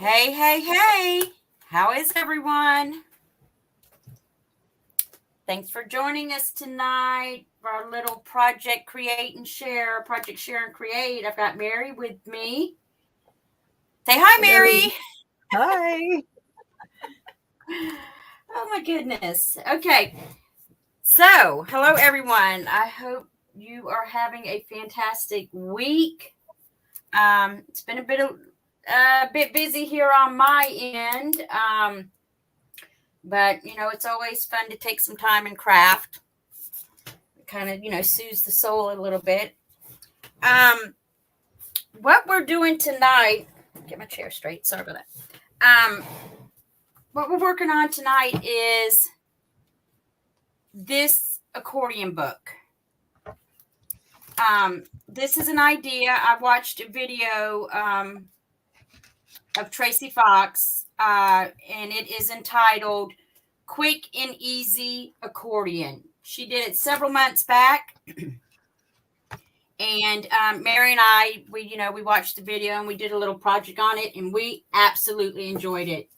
Hey, hey, hey. How is everyone? Thanks for joining us tonight for our little project Create and Share, Project Share and Create. I've got Mary with me. Say hi, Mary. Hi. Oh, my goodness. Okay. So, hello, everyone. I hope you are having a fantastic week. It's been a bit busy here on my end. But, it's always fun to take some time and craft. It kind of, soothes the soul a little bit. What we're doing tonight, get my chair straight. Sorry about that. What we're working on tonight is this accordion book. This is an idea. I watched a video of Tracy Fox, and it is entitled Quick and Easy Accordion. She did it several months back. And Mary and I, we watched the video and we did a little project on it, and we absolutely enjoyed it.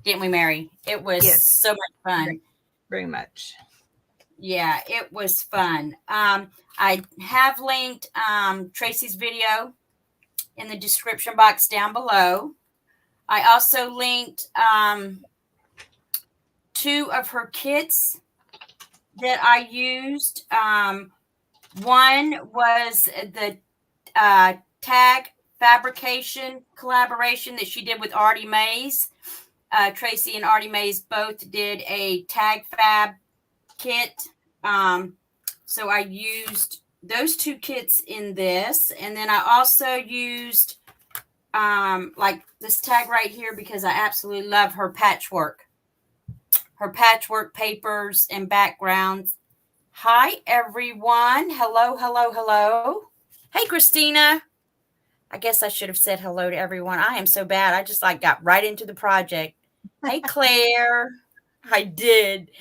Didn't we, Mary? It was so much fun. Very much. Yeah, it was fun. I have linked Tracy's video in the description box down below. I also linked 2 of her kits that I used. One was the tag fabrication collaboration that she did with Artie Mays. Tracy and Artie Mays both did a tag fab kit. So I used those 2 kits in this. And then I also used like this tag right here because I absolutely love her patchwork papers and backgrounds. Hi, everyone. Hello, hello, hello. Hey, Christina. I guess I should have said hello to everyone. I am so bad. I just got right into the project. Hey, Claire. I did.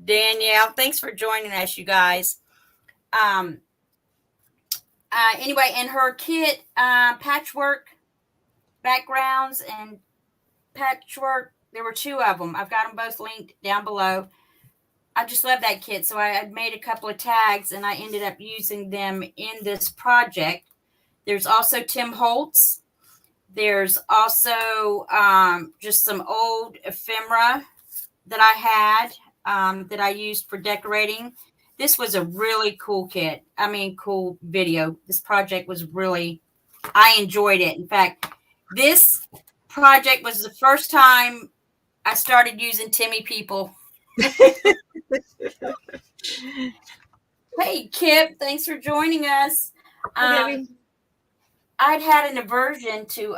Danielle, thanks for joining us, you guys. Anyway, in her kit, patchwork backgrounds and patchwork, there were 2 of them. I've got them both linked down below. I just love that kit. So I had made a couple of tags and I ended up using them in this project. There's also Tim Holtz. There's also just some old ephemera that I had that I used for decorating. This was a really cool kit. I mean, cool video. This project was I enjoyed it. In fact, this project was the first time I started using Timmy people. Hey, Kip, thanks for joining us. I'd had an aversion to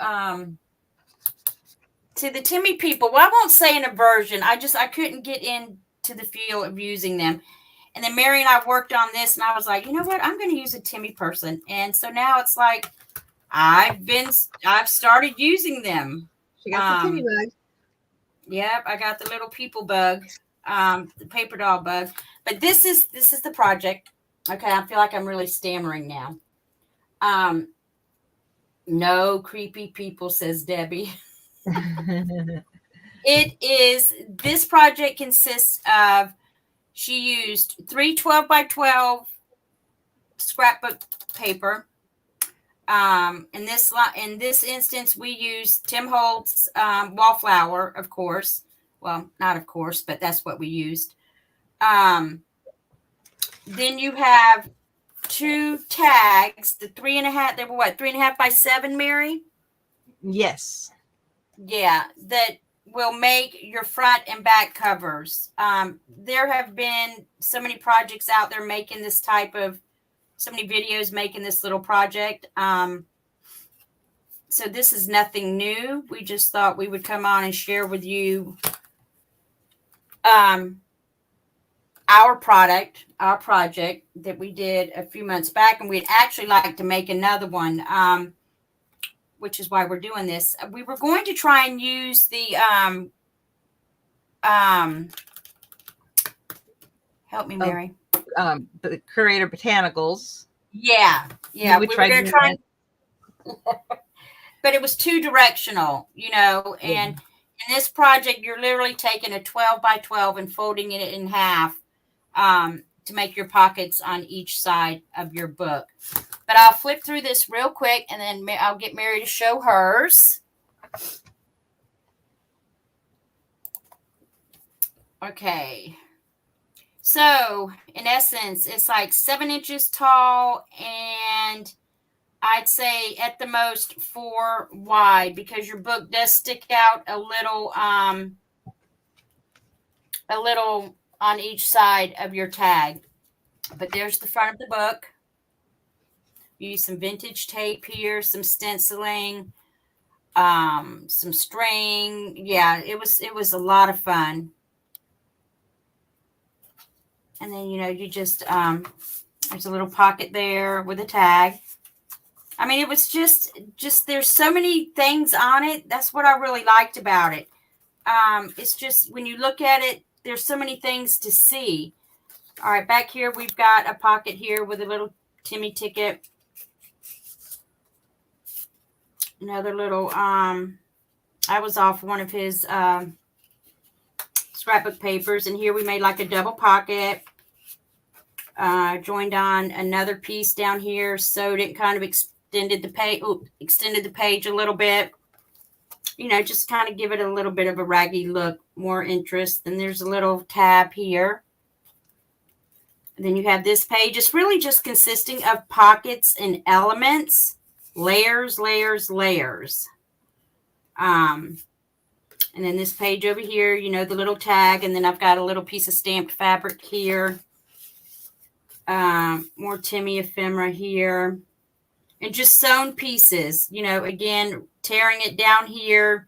the Timmy people. Well, I won't say an aversion. I couldn't get into the feel of using them. And then Mary and I worked on this, and I was like, you know what? I'm going to use a Timmy person. And so now it's like I've started using them. She got the Timmy bug. Yep, I got the little people bug, the paper doll bug. But this is the project. Okay, I feel like I'm really stammering now. No creepy people, says Debbie. This project consists of, she used 3 12 by 12 scrapbook paper. In this instance, we used Tim Holtz wallflower, of course. Well, not of course, but that's what we used. Then you have 2 tags, the 3.5. They were what, 3.5 by 7, Mary? Yes. Yeah, that will make your front and back covers. There have been so many projects out there making this so many videos making this little project. So this is nothing new. We just thought we would come on and share with you our project that we did a few months back, and we'd actually like to make another one, which is why we're doing this. We were going to try and use the help me, Mary. The Curator Botanicals. Yeah. We were going to try. but it was 2-directional, and in this project, you're literally taking a 12 by 12 and folding it in half to make your pockets on each side of your book. But I'll flip through this real quick, and then I'll get Mary to show hers. Okay. So, in essence, it's like 7 inches tall, and I'd say at the most 4 wide, because your book does stick out a little on each side of your tag. But there's the front of the book. You use some vintage tape here, some stenciling, some string. Yeah, it was a lot of fun. And then, you just, there's a little pocket there with a tag. I mean, it was just there's so many things on it. That's what I really liked about it. It's just, when you look at it, there's so many things to see. All right, back here, we've got a pocket here with a little Timmy ticket. Another little, I was off one of his scrapbook papers, and here we made like a double pocket. Joined on another piece down here, sewed it, kind of extended the page a little bit. Just kind of give it a little bit of a raggy look, more interest. And there's a little tab here. And then you have this page. It's really just consisting of pockets and elements, layers, layers, layers. And then this page over here, the little tag, and then I've got a little piece of stamped fabric here. More Timmy ephemera here, and just sewn pieces, again, tearing it down here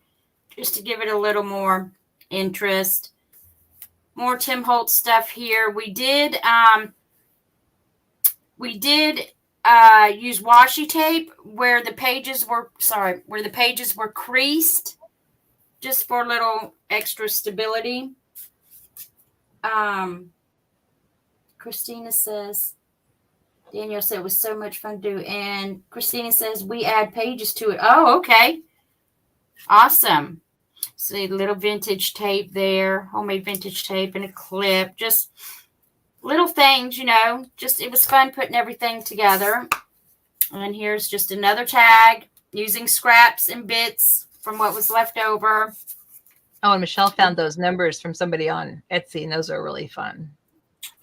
just to give it a little more interest. More Tim Holtz stuff here. We did use washi tape where the pages were creased, just for a little extra stability. Christina says, Danielle said it was so much fun to do. And Christina says, we add pages to it. Oh, okay. Awesome. See, little vintage tape there, homemade vintage tape and a clip. Just little things, just it was fun putting everything together. And then here's just another tag using scraps and bits from what was left over. Oh, and Michelle found those numbers from somebody on Etsy, and those are really fun.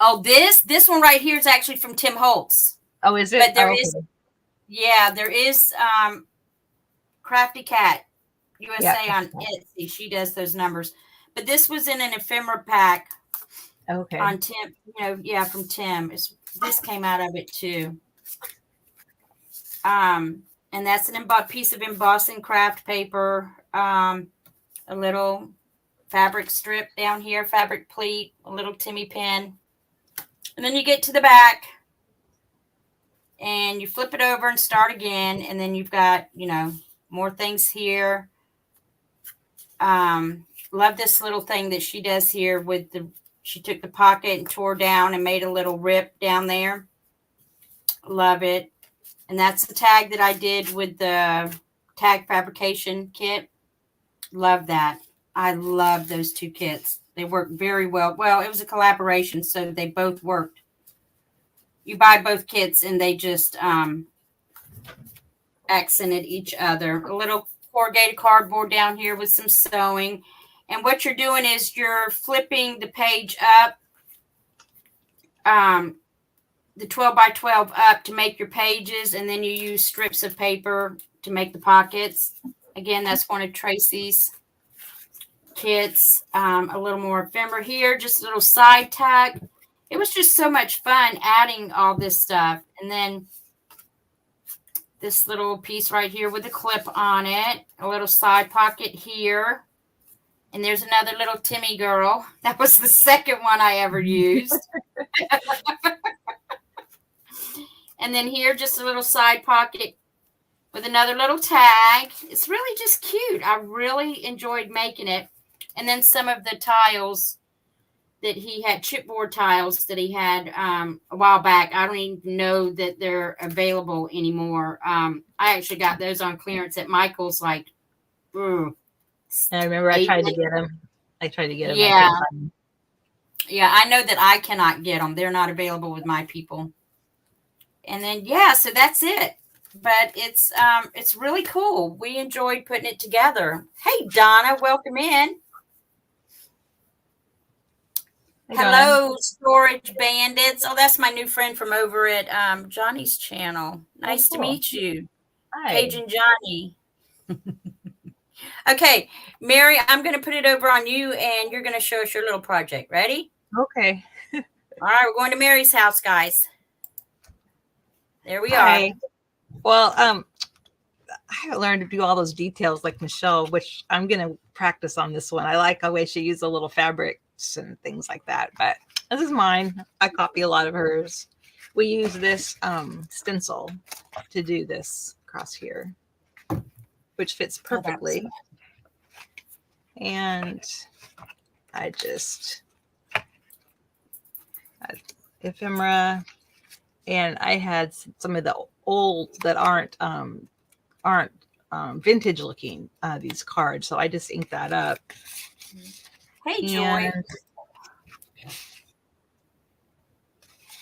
Oh, this one right here is actually from Tim Holtz. Oh, is it? But there okay. is, yeah, there is Crafty Cat USA on Etsy. She does those numbers. But this was in an ephemera pack. Okay. On Tim, from Tim. This came out of it too. And that's an piece of embossing craft paper. A little fabric strip down here, fabric pleat, a little Timmy pin. And then you get to the back and you flip it over and start again. And then you've got, more things here. Love this little thing that she does here she took the pocket and tore down and made a little rip down there. Love it. And that's the tag that I did with the tag fabrication kit. Love that. I love those 2 kits. They work very well. Well, it was a collaboration, so they both worked. You buy both kits, and they just accented each other. A little corrugated cardboard down here with some sewing. And what you're doing is you're flipping the page up, the 12 by 12 up to make your pages, and then you use strips of paper to make the pockets. Again, that's one of Tracy's kits. A little more ephemera here, just a little side tag. It was just so much fun adding all this stuff. And then this little piece right here with a clip on it, a little side pocket here. And there's another little Timmy girl. That was the second one I ever used. And then here, just a little side pocket with another little tag. It's really just cute. I really enjoyed making it. And then some of the tiles that he had chipboard tiles that he had a while back. I don't even know that they're available anymore. I actually got those on clearance at Michael's, like, And I remember I tried to get them. Yeah. Yeah, I know that I cannot get them. They're not available with my people. And then, yeah, so that's it. But it's really cool. We enjoyed putting it together. Hey, Donna, welcome in. Hello, Storage Bandits. Oh, that's my new friend from over at Johnny's channel. Nice to meet you. Hi. Cajun Johnny. Okay, Mary, I'm going to put it over on you, and you're going to show us your little project. Ready? Okay. All right, we're going to Mary's house, guys. There we are. Well, I haven't learned to do all those details like Michelle, which I'm going to practice on this one. I like the way she used a little fabrics and things like that, but this is mine. I copy a lot of hers. We use this stencil to do this across here, which fits perfectly. And I just ephemera, and I had some of the old that aren't vintage looking, these cards, so I just inked that up. Hey, Joy.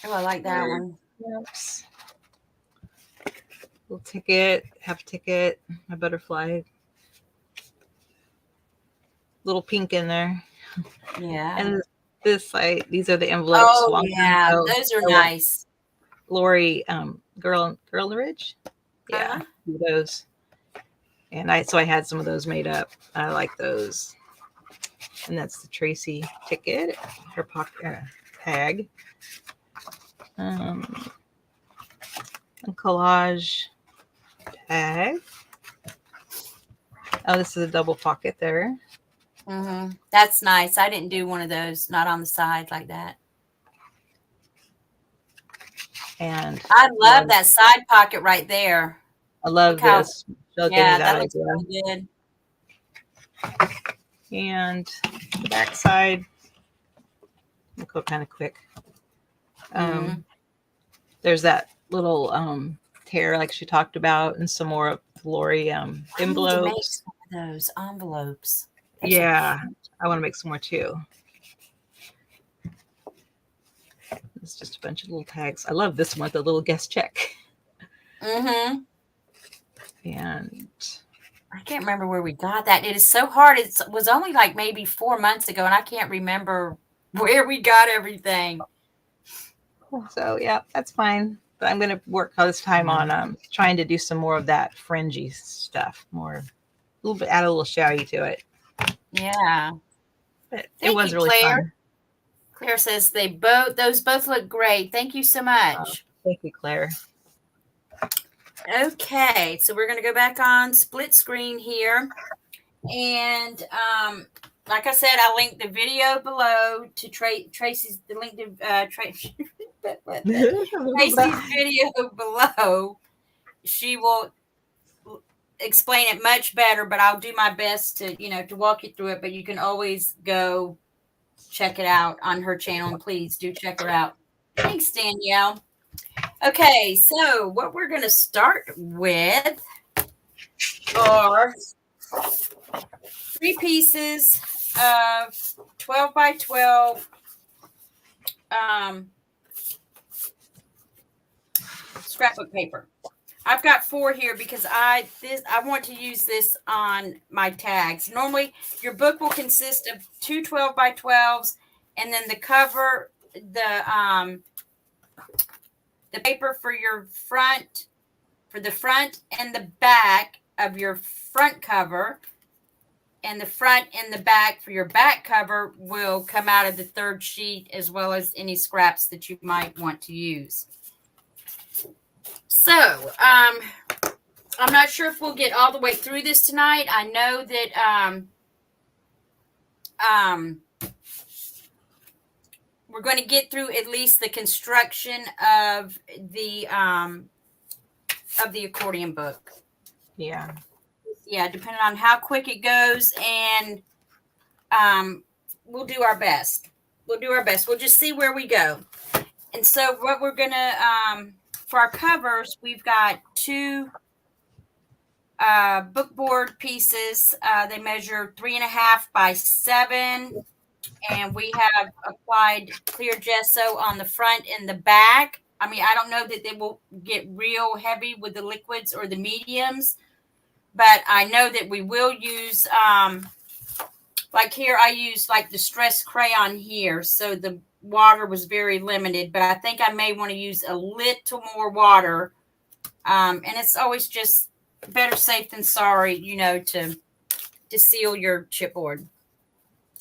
Oh, I like that one. Oops. Little ticket, half ticket, a butterfly, little pink in there. Yeah. And this, these are the envelopes. Oh, yeah, those are nice. Lori, Girl in the Ridge. Yeah, those. And I had some of those made up. I like those. And that's the Tracy ticket, her pocket tag. And collage tag. Oh, this is a double pocket there. Mm-hmm. That's nice. I didn't do one of those, not on the side like that. And I love that side pocket right there. I love this. Yeah, that looks really good. And the back side, I'll go kind of quick. There's that little tear like she talked about, and some more of Lori envelopes. I need to make some of those envelopes. Yeah, I want to make some more too. It's just a bunch of little tags. I love this one, the little guest check. Mm-hmm. And I can't remember where we got that. It is so hard. It was only like maybe 4 months ago, and I can't remember where we got everything. So yeah, that's fine. But I'm going to work all this time on trying to do some more of that fringy stuff, a little bit, add a little showy to it. Yeah, but it was really fun. Claire says those both look great. Thank you so much. Thank you, Claire. Okay, so we're going to go back on split screen here, and like I said, I linked the video below to Tracy's. The link to Tracy's video below. She will explain it much better, but I'll do my best to walk you through it. But you can always go check it out on her channel, and please do check her out. Thanks, Danielle. Okay, so what we're going to start with are 3 pieces of 12 by 12 scrapbook paper. I've got 4 here because I want to use this on my tags. Normally, your book will consist of 2 12 by 12s, and then the cover, the paper for the front and the back of your front cover, and the front and the back for your back cover will come out of the 3rd sheet, as well as any scraps that you might want to use. So, I'm not sure if we'll get all the way through this tonight. I know that we're going to get through at least the construction of the accordion book. Yeah. Yeah, depending on how quick it goes, and we'll do our best. we'll do our best. We'll just see where we go. And so what we're gonna for our covers, we've got two book board pieces. They measure 3.5 by 7, and we have applied clear gesso on the front and the back. I mean, I don't know that they will get real heavy with the liquids or the mediums, but I know that we will use, like here, I used like the Stress Crayon here. So the water was very limited, but I think I may want to use a little more water. And it's always just better safe than sorry, you know, to seal your chipboard,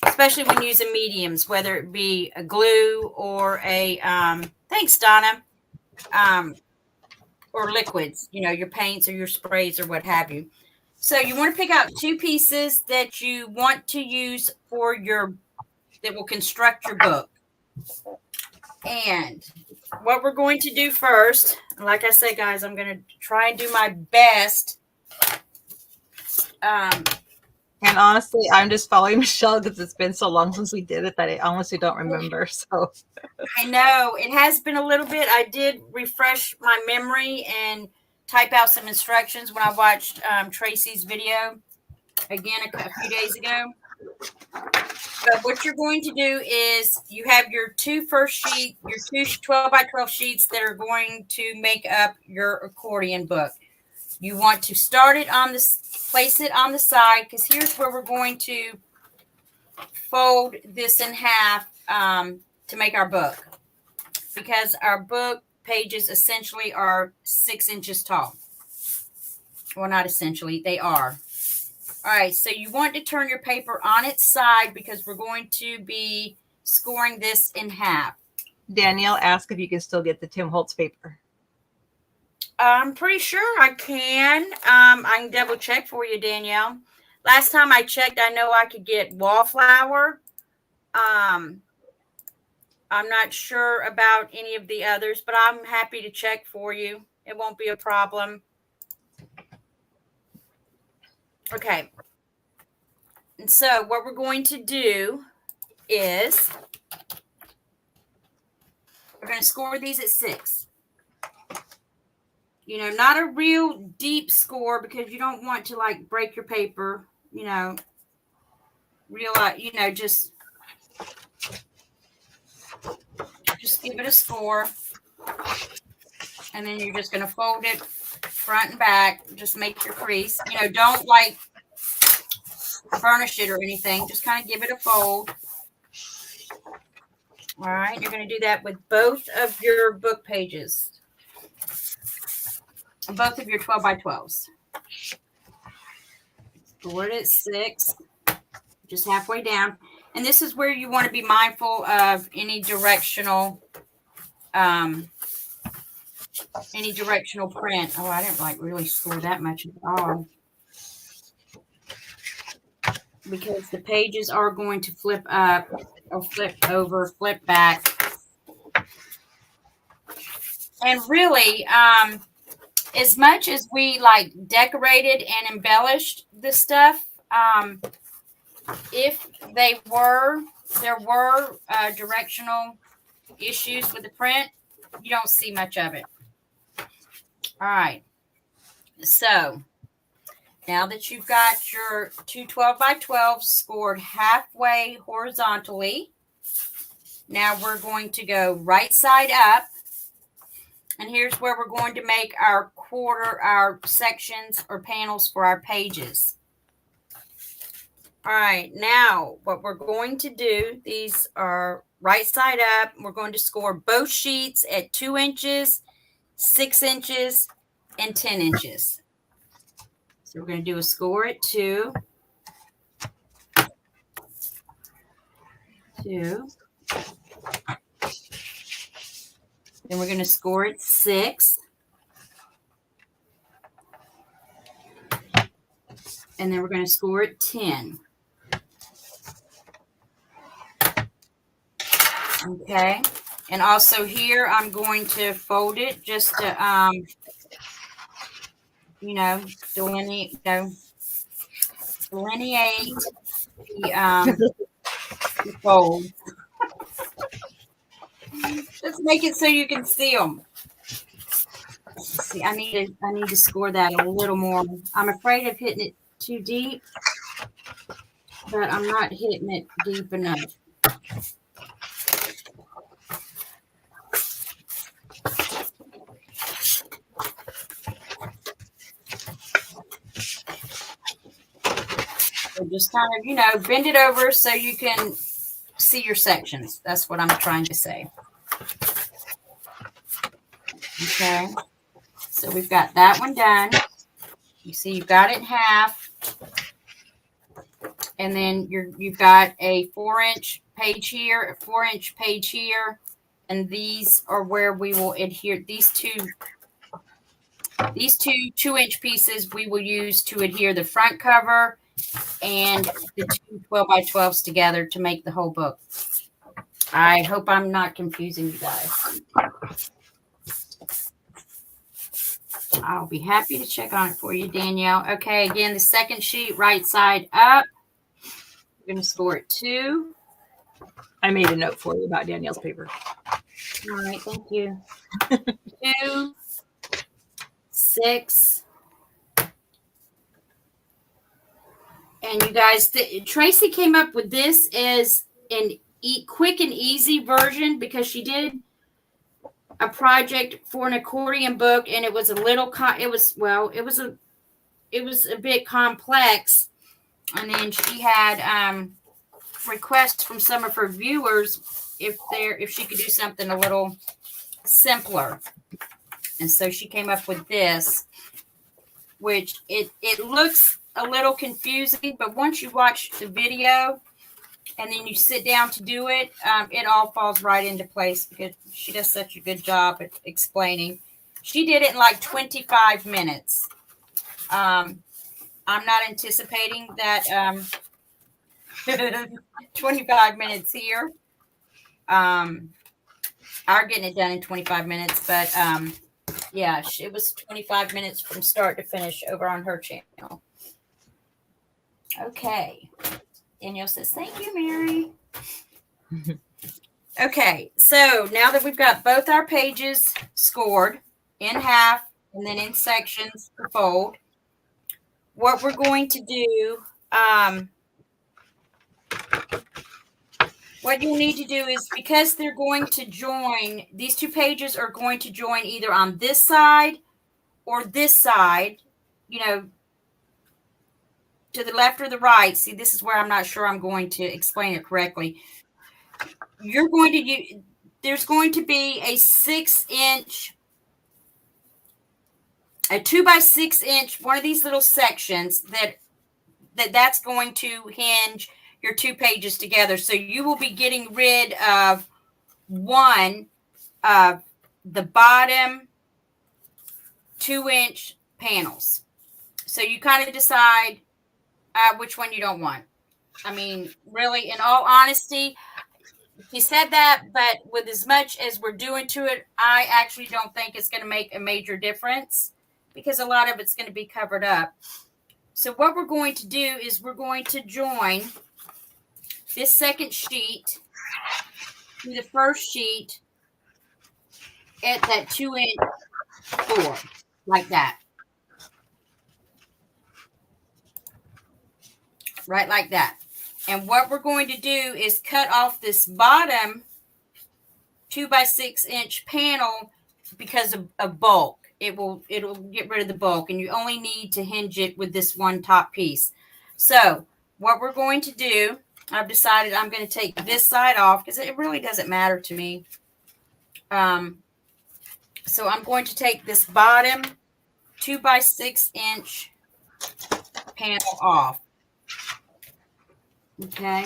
especially when using mediums, whether it be a glue or a, thanks, Donna, or liquids, you know, your paints or your sprays or what have you. So you want to pick out two pieces that you want to use for that will construct your book. And what we're going to do first, like I said, guys, I'm going to try and do my best. And honestly, I'm just following Michelle because it's been so long since we did it that I honestly don't remember. So I know it has been a little bit. I did refresh my memory and type out some instructions when I watched Tracy's video again a few days ago. But what you're going to do is you have your two first sheets, your two 12 by 12 sheets that are going to make up your accordion book. You want to start it on this, place it on the side, because here's where we're going to fold this in half to make our book. Because our book pages essentially are 6 inches tall. Well, not essentially, they are. All right, so you want to turn your paper on its side because we're going to be scoring this in half. Danielle asked if you can still get the Tim Holtz paper. I'm pretty sure I can. I can double check for you, Danielle. Last time I checked, I know I could get wallflower. I'm not sure about any of the others, but I'm happy to check for you. It won't be a problem. Okay. And so what we're going to do is we're going to score these at 6. You know, not a real deep score because you don't want to like break your paper, you know, realize, you know, just give it a score. And then you're just going to fold it front and back. Just make your crease. You know, don't like burnish it or anything. Just kind of give it a fold. All right. You're going to do that with both of your book pages. Both of your 12 by 12s. Score it at 6. Just halfway down. And this is where you want to be mindful of any directional print. Oh, I didn't like really score that much at all. Because the pages are going to flip up or flip over, flip back. And really, as much as we like decorated and embellished this stuff, if there were directional issues with the print, you don't see much of it. All right. So now that you've got your two 12 by 12 scored halfway horizontally, now we're going to go right side up. And here's where we're going to make our sections or panels for our pages. All right, now what we're going to do, these are right side up. We're going to score both sheets at 2 inches, 6 inches, and 10 inches. So we're going to do a score at 2. 2. Then we're going to score at 6. And then we're going to score at 10. Okay. And also here, I'm going to fold it just to, delineate the fold. Let's make it so you can see them. Let's see, I need to score that a little more. I'm afraid of hitting it too deep, but I'm not hitting it deep enough. So just kind of, bend it over so you can see your sections. That's what I'm trying to say. Okay. So we've got that one done. You see you've got it in half. And then you've got a 4-inch page here, a 4-inch page here. And these are where we will adhere. These two 2-inch pieces we will use to adhere the front cover and the two 12 by 12s together to make the whole book. I hope I'm not confusing you guys. I'll be happy to check on it for you, Danielle. Okay, again, the second sheet, right side up. We're going to score it 2. I made a note for you about Danielle's paper. All right, thank you. 2, 6. And you guys, Tracy came up with this as an quick and easy version because she did a project for an accordion book, and it was a little. It was a bit complex, and then she had requests from some of her viewers if she could do something a little simpler, and so she came up with this, which it looks a little confusing, but once you watch the video and then you sit down to do it, it all falls right into place because she does such a good job at explaining. She did it in like 25 minutes. I'm not anticipating that 25 minutes here. Are getting it done in 25 minutes, but yeah, it was 25 minutes from start to finish over on her channel. Okay. Danielle says, thank you, Mary. Okay, so now that we've got both our pages scored in half and then in sections to fold, what we're going to do, what you'll need to do is, because they're going to join, these two pages are going to join either on this side or this side, to the left or the right. See, this is where I'm not sure I'm going to explain it correctly. You're going to use, there's going to be a 6-inch, a 2 by 6 inch, one of these little sections that's going to hinge your two pages together. So you will be getting rid of one of the bottom 2-inch panels. So you kind of decide which one you don't want. I mean, really, in all honesty, he said that, but with as much as we're doing to it, I actually don't think it's going to make a major difference because a lot of it's going to be covered up. So what we're going to do is we're going to join this second sheet to the first sheet at that 2-inch core, like that. Right like that. And what we're going to do is cut off this bottom 2 by 6 inch panel because of bulk. It'll get rid of the bulk, and you only need to hinge it with this one top piece. So what we're going to do, I've decided I'm going to take this side off because it really doesn't matter to me. So I'm going to take this bottom 2 by 6 inch panel off. Okay.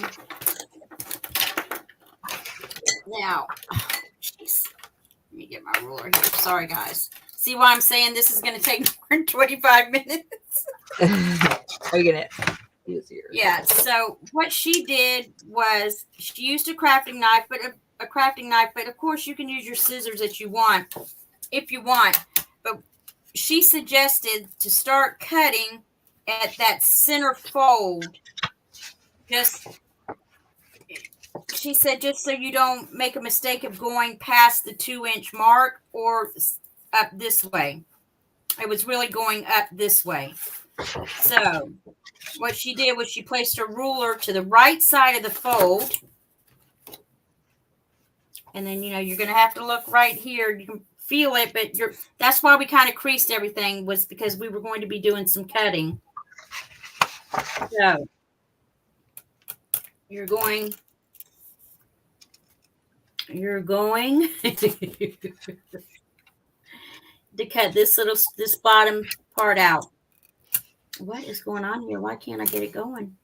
Now, geez, let me get my ruler here. Sorry, guys. See why I'm saying this is going to take more than 25 minutes? Are you going to use yours? Yeah. So what she did was she used a crafting knife, but of course you can use your scissors if you want. But she suggested to start cutting at that center fold. Just she said just so you don't make a mistake of going past the 2-inch mark or up this way. It was really going up this way. So what she did was she placed her ruler to the right side of the fold. And then, you know, you're going to have to look right here. You can feel it, but that's why we kind of creased everything, was because we were going to be doing some cutting. So you're going to cut this bottom part out. What is going on here? Why can't I get it going?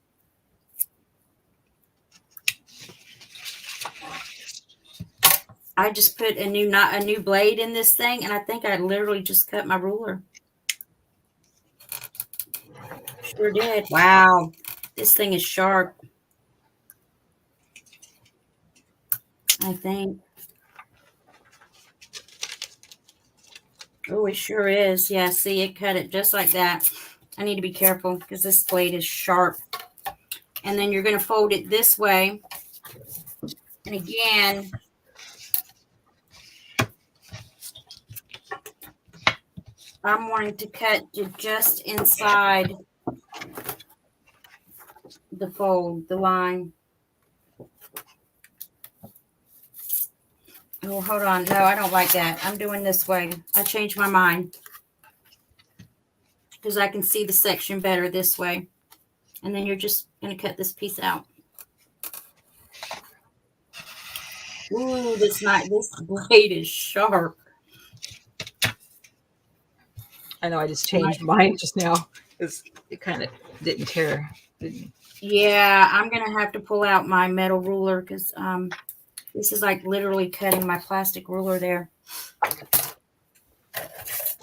I just put a new blade in this thing, and I think I literally just cut my ruler. Sure did. Wow, this thing is sharp. I think. Oh, it sure is. Yeah, see, it cut it just like that. I need to be careful because this blade is sharp. And then you're going to fold it this way. And again, I'm wanting to cut to just inside the fold, the line. Oh, hold on. No, I don't like that. I'm doing this way. I changed my mind because I can see the section better this way. And then you're just going to cut this piece out. Ooh, this blade is sharp. I know I just changed mine just now because it kind of didn't tear. Yeah, I'm going to have to pull out my metal ruler because this is like literally cutting my plastic ruler there.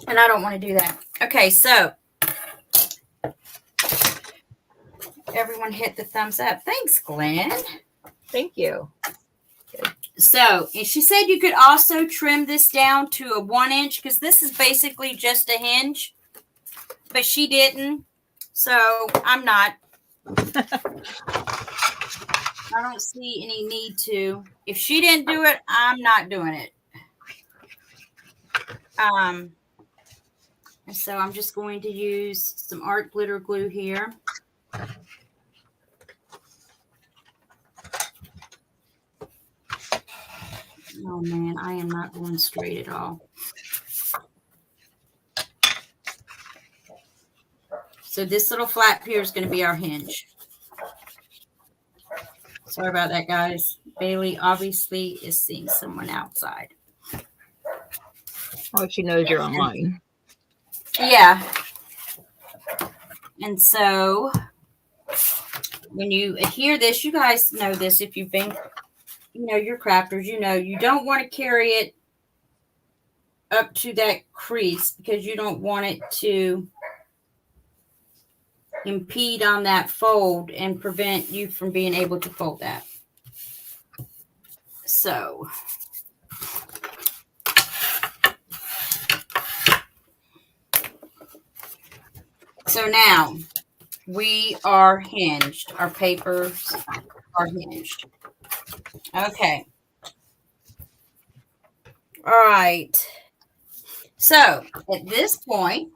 And I don't want to do that. Okay, so everyone hit the thumbs up. Thanks, Glenn. Thank you. So, and she said you could also trim this down to a 1-inch because this is basically just a hinge. But she didn't. So, I'm not. I don't see any need to. If she didn't do it, I'm not doing it. And so I'm just going to use some art glitter glue here. Oh man, I am not going straight at all. So this little flap here is going to be our hinge. Sorry about that, guys. Bailey obviously is seeing someone outside. Oh, she knows you're online. Yeah. And so when you adhere this, you guys know this if you've been, you know, you're crafters, you know, you don't want to carry it up to that crease because you don't want it to impede on that fold and prevent you from being able to fold that. So now we are hinged. Our papers are hinged. Okay. All right. So at this point,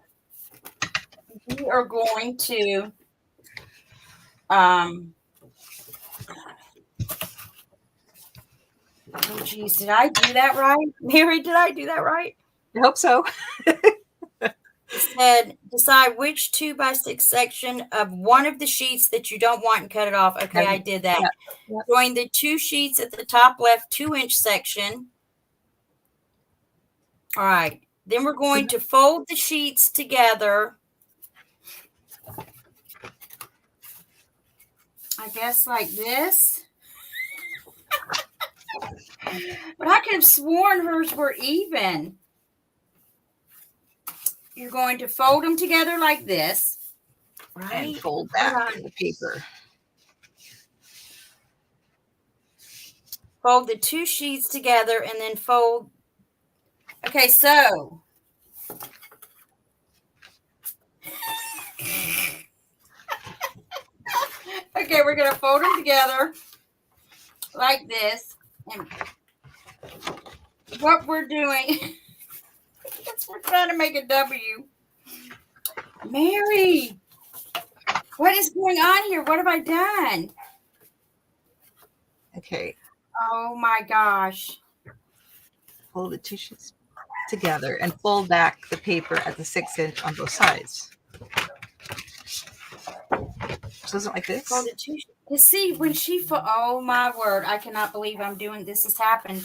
we are going to oh geez, did I do that right? Mary, did I do that right? I hope so. It said decide which 2x6 section of one of the sheets that you don't want and cut it off. Okay, I did that. Yep. Join the 2 sheets at the top left 2-inch section. All right. Then we're going to fold the sheets together. I guess like this. But I could have sworn hers were even. You're going to fold them together like this. Right? And fold back the paper. Fold the 2 sheets together and then fold. Okay, so. Okay, we're going to fold them together like this. And what we're doing is we're trying to make a W. Mary, what is going on here? What have I done? Okay. Oh my gosh. Fold the two sheets together and fold back the paper at the 6-inch on both sides. So is it like this? Fold it two. See, when she oh my word, I cannot believe I'm doing this. Has happened.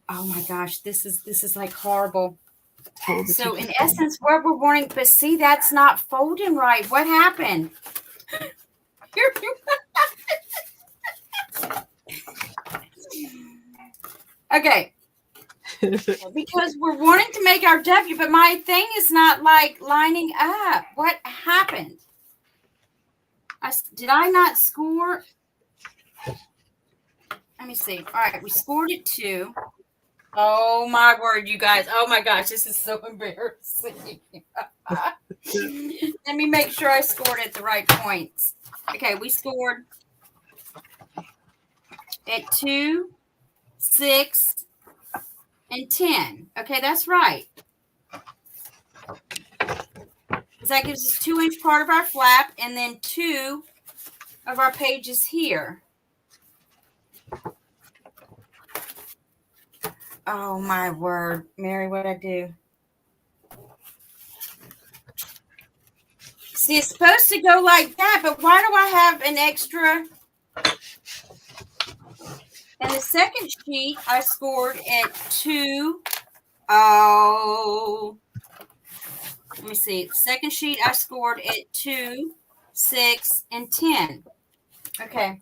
Oh my gosh, this is like horrible. So in essence, what we're wanting, but see, that's not folding right. What happened? Okay. Because we're wanting to make our W, but my thing is not like lining up. What happened? Did I not score? Let me see. All right, we scored it 2. Oh my word, you guys. Oh my gosh, this is so embarrassing. Let me make sure I scored at the right points. Okay, we scored at 2, 6, and 10. Okay, that's right. So that gives us 2-inch part of our flap and then 2 of our pages here. Oh my word, Mary, what'd I do? See, it's supposed to go like that, but why do I have an extra? And the second sheet, I scored at 2. Oh, let me see. Second sheet, I scored at 2, 6, and 10. Okay.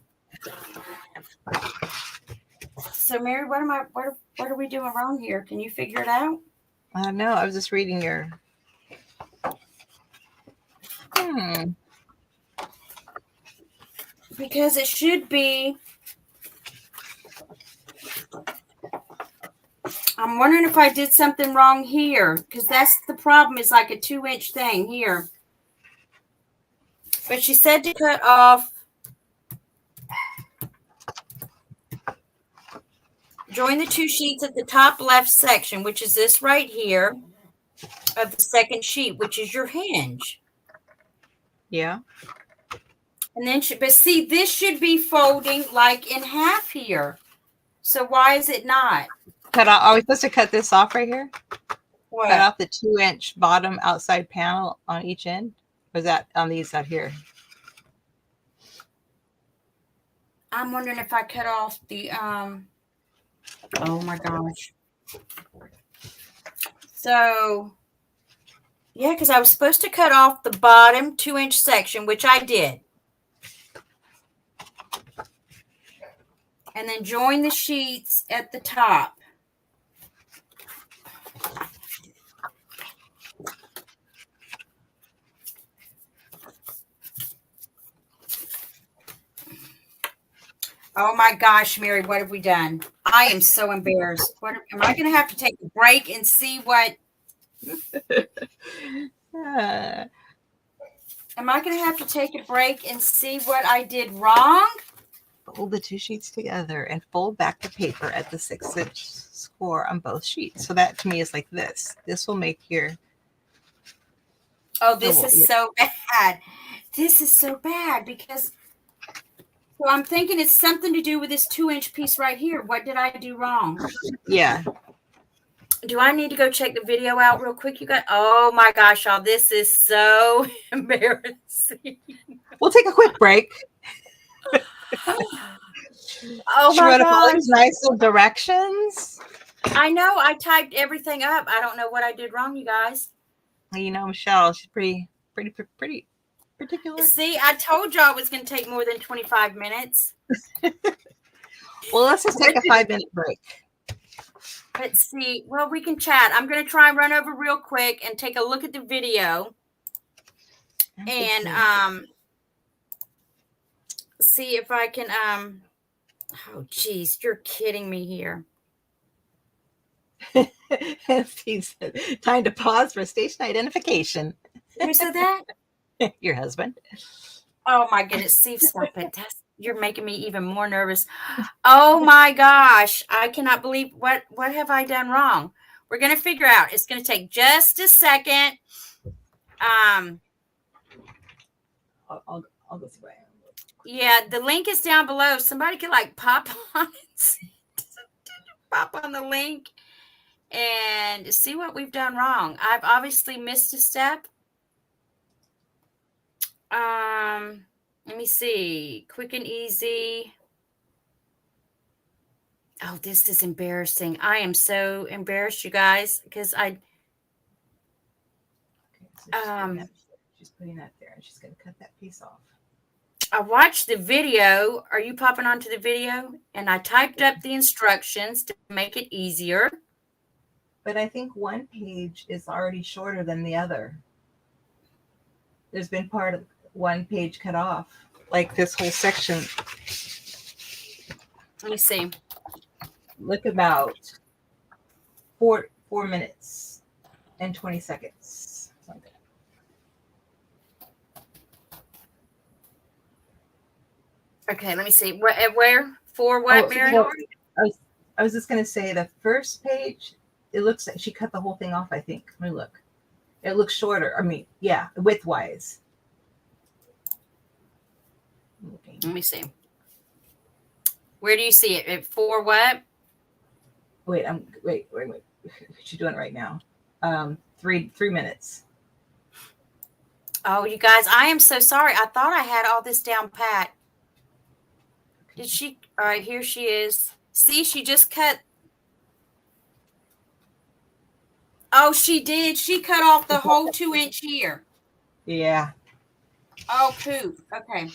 So, Mary, what are we doing wrong here? Can you figure it out? I don't know. I was just reading your. Because it should be. I'm wondering if I did something wrong here, because that's the problem. Is like a 2-inch thing here. But she said to cut off. Join the 2 sheets at the top left section, which is this right here, of the second sheet, which is your hinge. Yeah. And then, but see, this should be folding like in half here. So why is it not? Cut off. Are we supposed to cut this off right here? What? Cut off the 2-inch bottom outside panel on each end? Or is that on these out here? I'm wondering if I cut off the oh my gosh. So yeah, because I was supposed to cut off the bottom 2-inch section, which I did. And then join the sheets at the top. Oh my gosh, Mary, what have we done? I am so embarrassed. What am I going to have to take a break and see what? Am I going to have to take a break and see what I did wrong? Fold the 2 sheets together and fold back the paper at the 6-inch score on both sheets. So that to me is like this. This will make your. Oh, this is so bad. This is so bad because. So I'm thinking it's something to do with this 2-inch piece right here. What did I do wrong? Yeah. Do I need to go check the video out real quick? You got. Oh my gosh, y'all! This is so embarrassing. We'll take a quick break. Oh my gosh! All these nice little directions. I know. I typed everything up. I don't know what I did wrong, you guys. You know, Michelle, she's pretty particular. See, I told y'all it was going to take more than 25 minutes. Well, let's just take a 5-minute break. Let's see. Well, we can chat. I'm going to try and run over real quick and take a look at the video. And see if I can oh geez, you're kidding me here. He said, time to pause for station identification. Who said that? Your husband. Oh my goodness, Steve, stop it. You're making me even more nervous. Oh my gosh. I cannot believe what have I done wrong? We're gonna figure out. It's gonna take just a second. I'll go see what I am. Yeah, the link is down below. Somebody could like pop on it. Pop on the link and see what we've done wrong. I've obviously missed a step. Let me see. Quick and easy. Oh, this is embarrassing. I am so embarrassed, you guys, because Okay, so she's putting that there, and she's going to cut that piece off. I watched the video. Are you popping onto the video? And I typed up the instructions to make it easier. But I think one page is already shorter than the other. There's been part of one page cut off, like this whole section. Let me see. Look, about 4 minutes and 20 seconds. Okay, let me see. Where? For what, Mary? Well, I was just going to say the first page, it looks like she cut the whole thing off, I think. Let me look. It looks shorter. I mean, yeah, width-wise. Let me see. Where do you see it? For what? Wait. What you doing right now? 3 minutes. Oh, you guys, I am so sorry. I thought I had all this down pat. Did she? All right, here she is. See, she just cut. Oh, she did. She cut off the whole 2-inch here. Yeah. Oh, poop. Okay.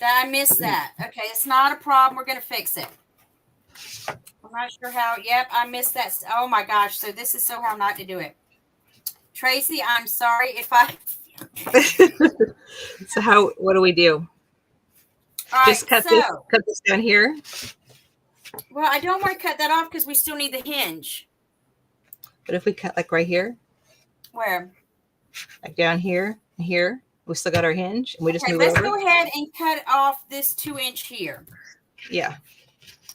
I missed that. Okay, it's not a problem. We're going to fix it. I'm not sure how. Yep, I missed that. Oh, my gosh. So this is how not to do it. Tracy, I'm sorry if I... So what do we do? All Just right, cut this down here? Well, I don't want to cut that off because we still need the hinge. But if we cut like right here? Where? Like down here and here? We still got our hinge, and we just move it over? Let's go ahead and cut off this 2-inch here. Yeah.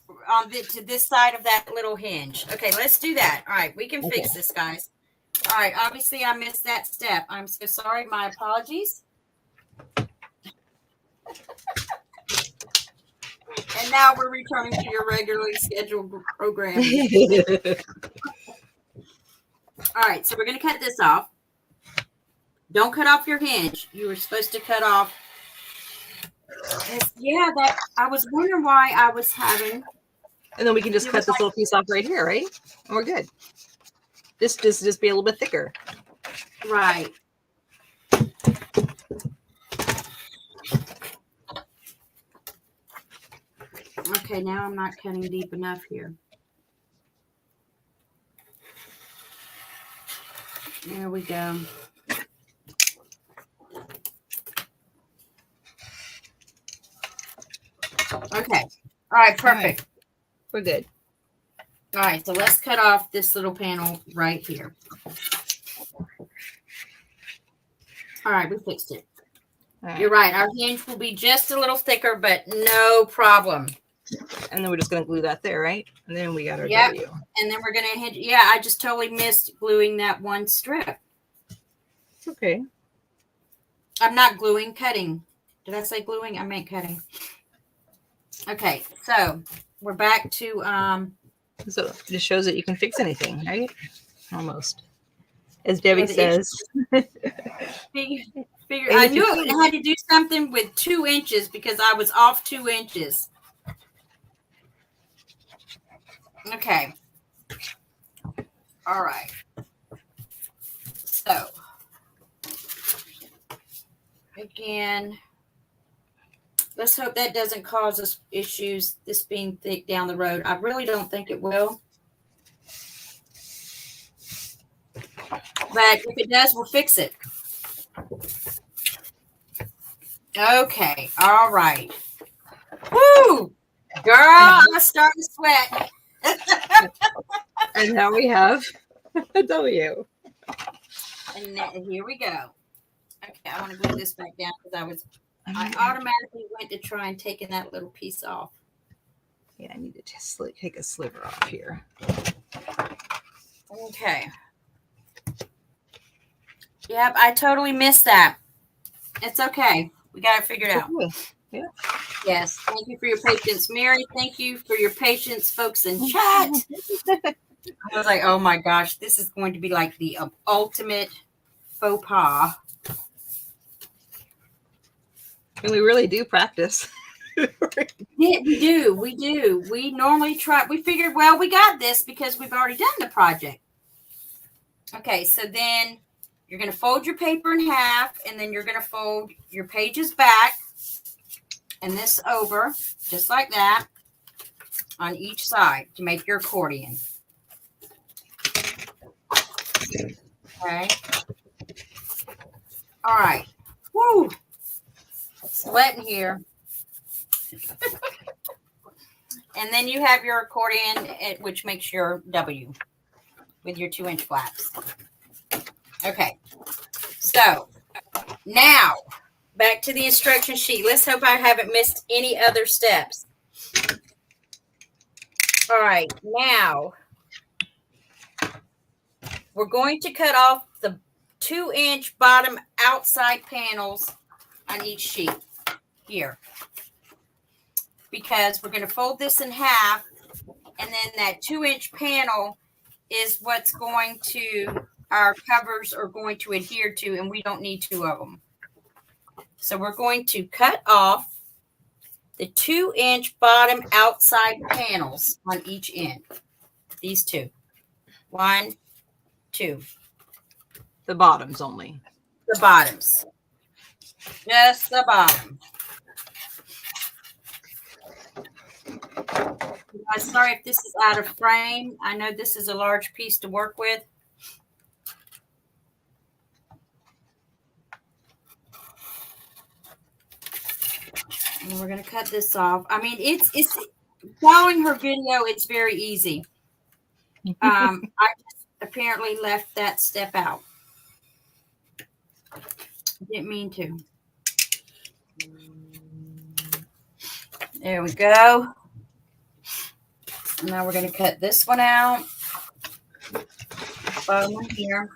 To this side of that little hinge. Okay, let's do that. All right, we can fix this, guys. All right, obviously I missed that step. I'm so sorry. My apologies. And now we're returning to your regularly scheduled program. All right, so we're going to cut this off. Don't cut off your hinge. You were supposed to cut off. Yeah, that I was wondering why I was having. And then we can just cut this little piece off right here, right? And we're good. Just be a little bit thicker. Right. Okay, now I'm not cutting deep enough here. There we go. Okay. All right, perfect. Right. We're good. All right, so let's cut off this little panel right here. All right, we fixed it. Right. You're right. Our hinge will be just a little thicker, but no problem. And then we're just going to glue that there, right? And then we got our W. And then we're going to hinge. Yeah, I just totally missed gluing that one strip. Okay. I'm not gluing, cutting. Did I say gluing? I meant cutting. Okay, so we're back to so it just shows that you can fix anything, right? Almost. As Debbie says. Figure I knew I had to do something with 2 inches because I was off 2 inches. Okay. All right. So again, let's hope that doesn't cause us issues, this being thick down the road. I really don't think it will. But if it does, we'll fix it. Okay. All right. Woo! Girl, I'm starting to sweat. And now we have a W. And here we go. Okay, I want to glue this back down because I automatically went to try and taking that little piece off. Yeah, I need to just take a sliver off here. Okay. Yep, I totally missed that. It's okay. We got it figured out. Okay. Yeah. Yes. Thank you for your patience, Mary. Thank you for your patience, folks in chat. I was like, oh my gosh, this is going to be like the ultimate faux pas. And we really do practice. Yeah, we do. We do. We normally try. We figured, well, we got this because we've already done the project. Okay, so then you're going to fold your paper in half, and then you're going to fold your pages back and this over, just like that, on each side to make your accordion. Okay. All right. Woo! Sweating here. And then you have your accordion, which makes your W with your 2-inch flaps. Okay. So now back to the instruction sheet. Let's hope I haven't missed any other steps. All right. Now we're going to cut off the 2-inch bottom outside panels on each sheet here, because we're going to fold this in half, and then that 2-inch panel is what's going to, our covers are going to adhere to, and we don't need 2 of them. So we're going to cut off the 2-inch bottom outside panels on each end. These 2. 1, 2. The bottoms only. The bottoms. Just the bottom. I'm sorry if this is out of frame. I know this is a large piece to work with. And we're going to cut this off. I mean, it's following her video, it's very easy. I just apparently left that step out. Didn't mean to. There we go. Now we're going to cut this one out. Bottom one here.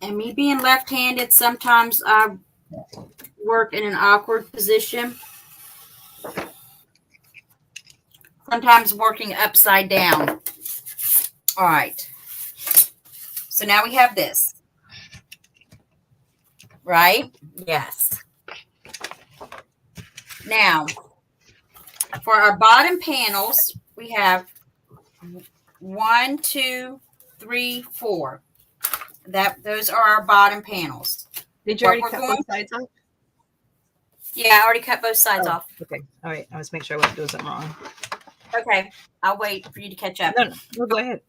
And me being left-handed, sometimes I work in an awkward position. Sometimes working upside down. All right. So now we have this. Right? Yes. Now, for our bottom panels, we have 1, 2, 3, 4. Those are our bottom panels. Did you already cut both sides off? Yeah, I already cut both sides off. Okay. All right. I was making sure I wasn't doing something wrong. Okay. I'll wait for you to catch up. No, go ahead.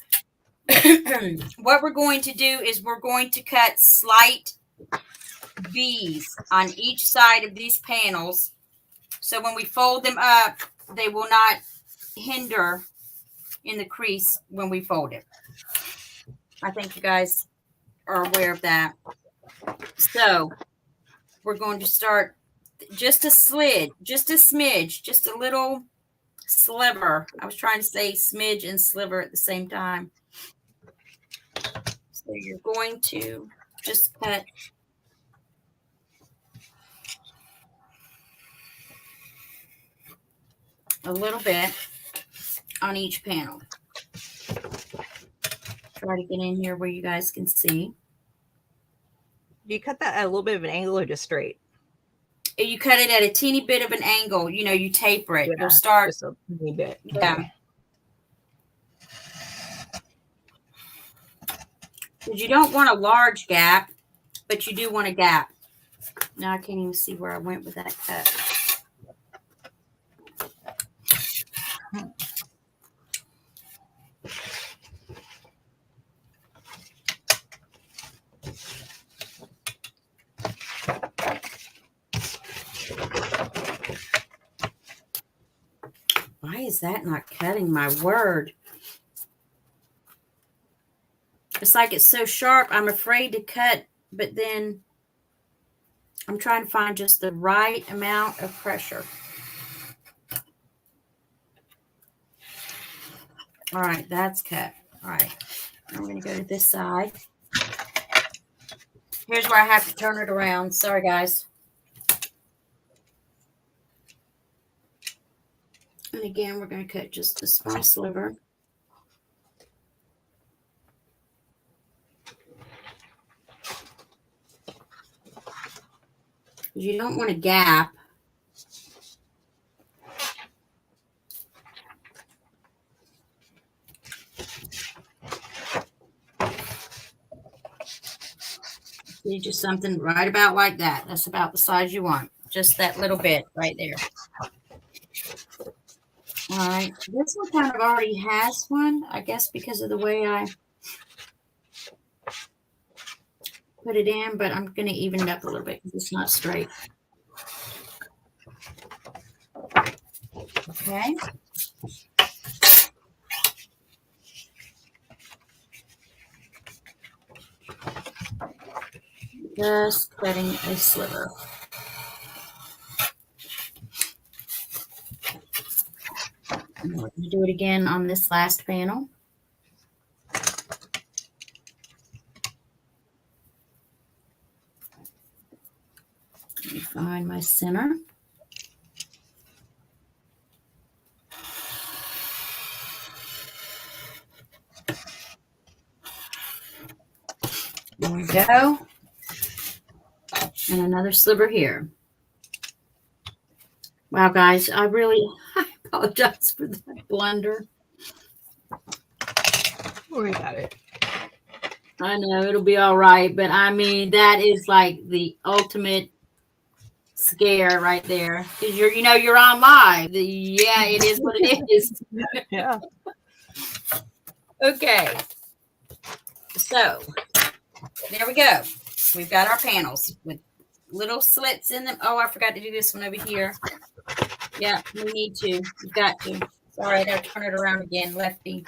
What we're going to do is we're going to cut slight V's on each side of these panels. So when we fold them up, they will not hinder in the crease when we fold it. I think you guys are aware of that. So we're going to start just a smidge, just a little sliver. I was trying to say smidge and sliver at the same time. So you're going to just cut a little bit on each panel. Try to get in here where you guys can see. Do you cut that at a little bit of an angle or just straight? You cut it at a teeny bit of an angle. You know, you taper it. Yeah, You'll start just a teeny bit. Yeah. Because you don't want a large gap, but you do want a gap. Now I can't even see where I went with that cut. is that not cutting? My word. It's like it's so sharp. I'm afraid to cut, but then I'm trying to find just the right amount of pressure. All right, that's cut. All right, I'm going to go to this side. Here's where I have to turn it around. Sorry, guys. And again, we're going to cut just a small sliver. You don't want a gap. See, just something right about like that. That's about the size you want. Just that little bit right there. All right. This one kind of already has one, I guess, because of the way I put it in, but I'm going to even it up a little bit because it's not straight. Okay. Just cutting a sliver. And we're going to do it again on this last panel. Let me find my center. There we go. And another sliver here. Wow, guys, I apologize for that blunder. Don't worry about it. I know it'll be all right, but I mean, that is like the ultimate scare right there. Because you're on live. Yeah, it is what it is. Yeah. Okay. So there we go. We've got our panels with little slits in them. Oh, I forgot to do this one over here. Yeah, we need to. We've got to. Sorry, I gotta turn it around again, lefty.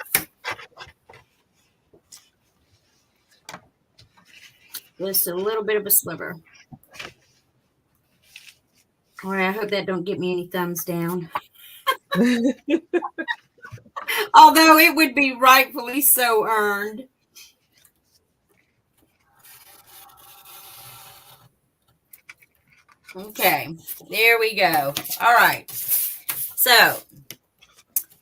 Just a little bit of a sliver. All right, I hope that don't get me any thumbs down. Although it would be rightfully so earned. Okay, there we go. All right. So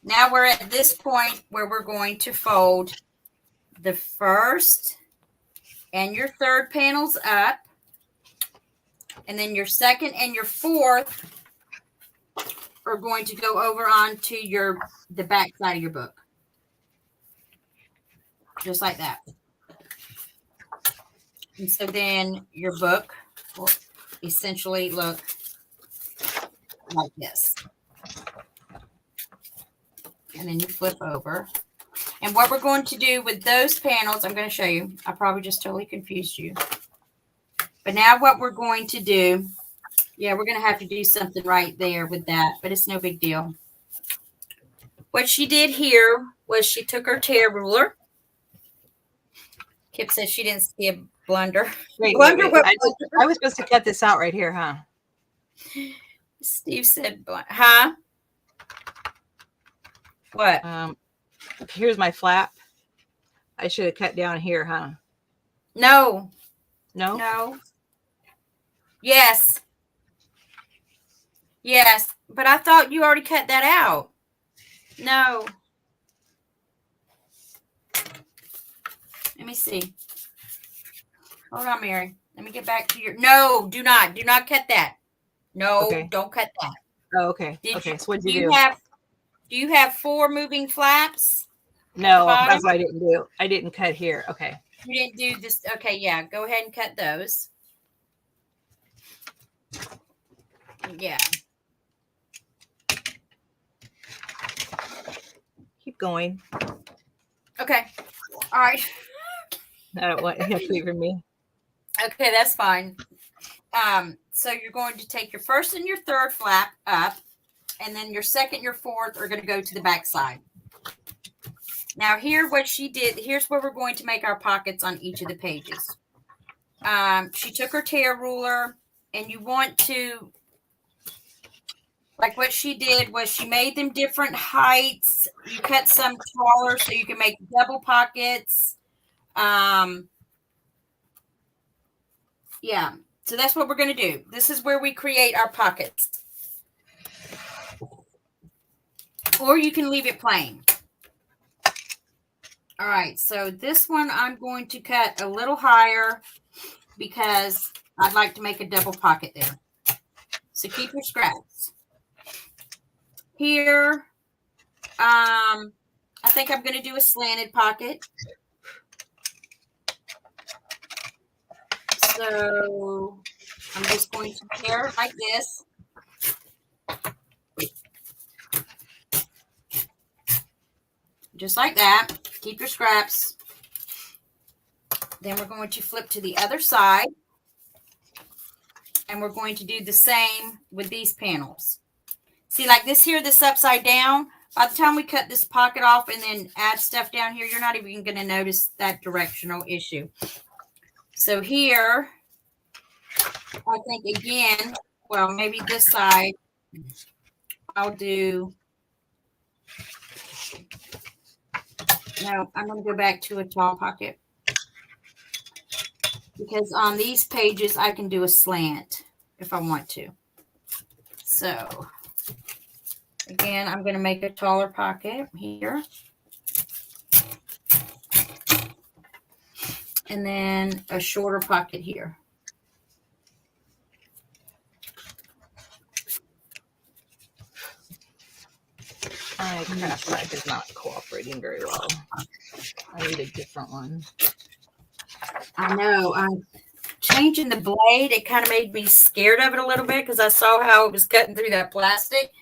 now we're at this point where we're going to fold the first and your third panels up. And then your second and your fourth are going to go over onto the back side of your book. Just like that. And so then your book will essentially look like this. And then you flip over. And what we're going to do with those panels, I'm going to show you. I probably just totally confused you. But now what we're going to do, yeah, we're going to have to do something right there with that, but it's no big deal. What she did here was she took her tear ruler. Kip says she didn't see a blunder. Wait. I was supposed to cut this out right here, huh? Steve said, huh? What? Here's my flap. I should have cut down here, huh? No. No? No. Yes. Yes. But I thought you already cut that out. No. Let me see. Hold on, Mary. Let me get back to your. No, do not cut that. No, Okay. Don't cut that. Oh, okay. Okay. So what did you do? Do you have 4 moving flaps? No, that's what I didn't do. I didn't cut here. Okay. You didn't do this. Okay, yeah. Go ahead and cut those. Yeah. Keep going. Okay. All right. I don't want you to favor me. Okay, that's fine. So you're going to take your first and your third flap up, and then your second, your fourth are going to go to the back side. Now here, what she did, here's where we're going to make our pockets on each of the pages. She took her tear ruler, and you want to, like what she did was she made them different heights. You cut some taller so you can make double pockets. Yeah, so that's what we're going to do. This is where we create our pockets. Or you can leave it plain. All right, so this one I'm going to cut a little higher because I'd like to make a double pocket there. So keep your scraps. Here, I think I'm going to do a slanted pocket. So I'm just going to tear it like this. Just like that. Keep your scraps. Then we're going to flip to the other side. And we're going to do the same with these panels. See, like this here, this upside down. By the time we cut this pocket off and then add stuff down here, you're not even going to notice that directional issue. So here, I think again, well, maybe this side, I'll do, no, I'm going to go back to a tall pocket. Because on these pages, I can do a slant if I want to. So, again, I'm going to make a taller pocket here. And then a shorter pocket here. My craft knife is not cooperating very well. I need a different one. I know. I'm changing the blade. It kind of made me scared of it a little bit because I saw how it was cutting through that plastic.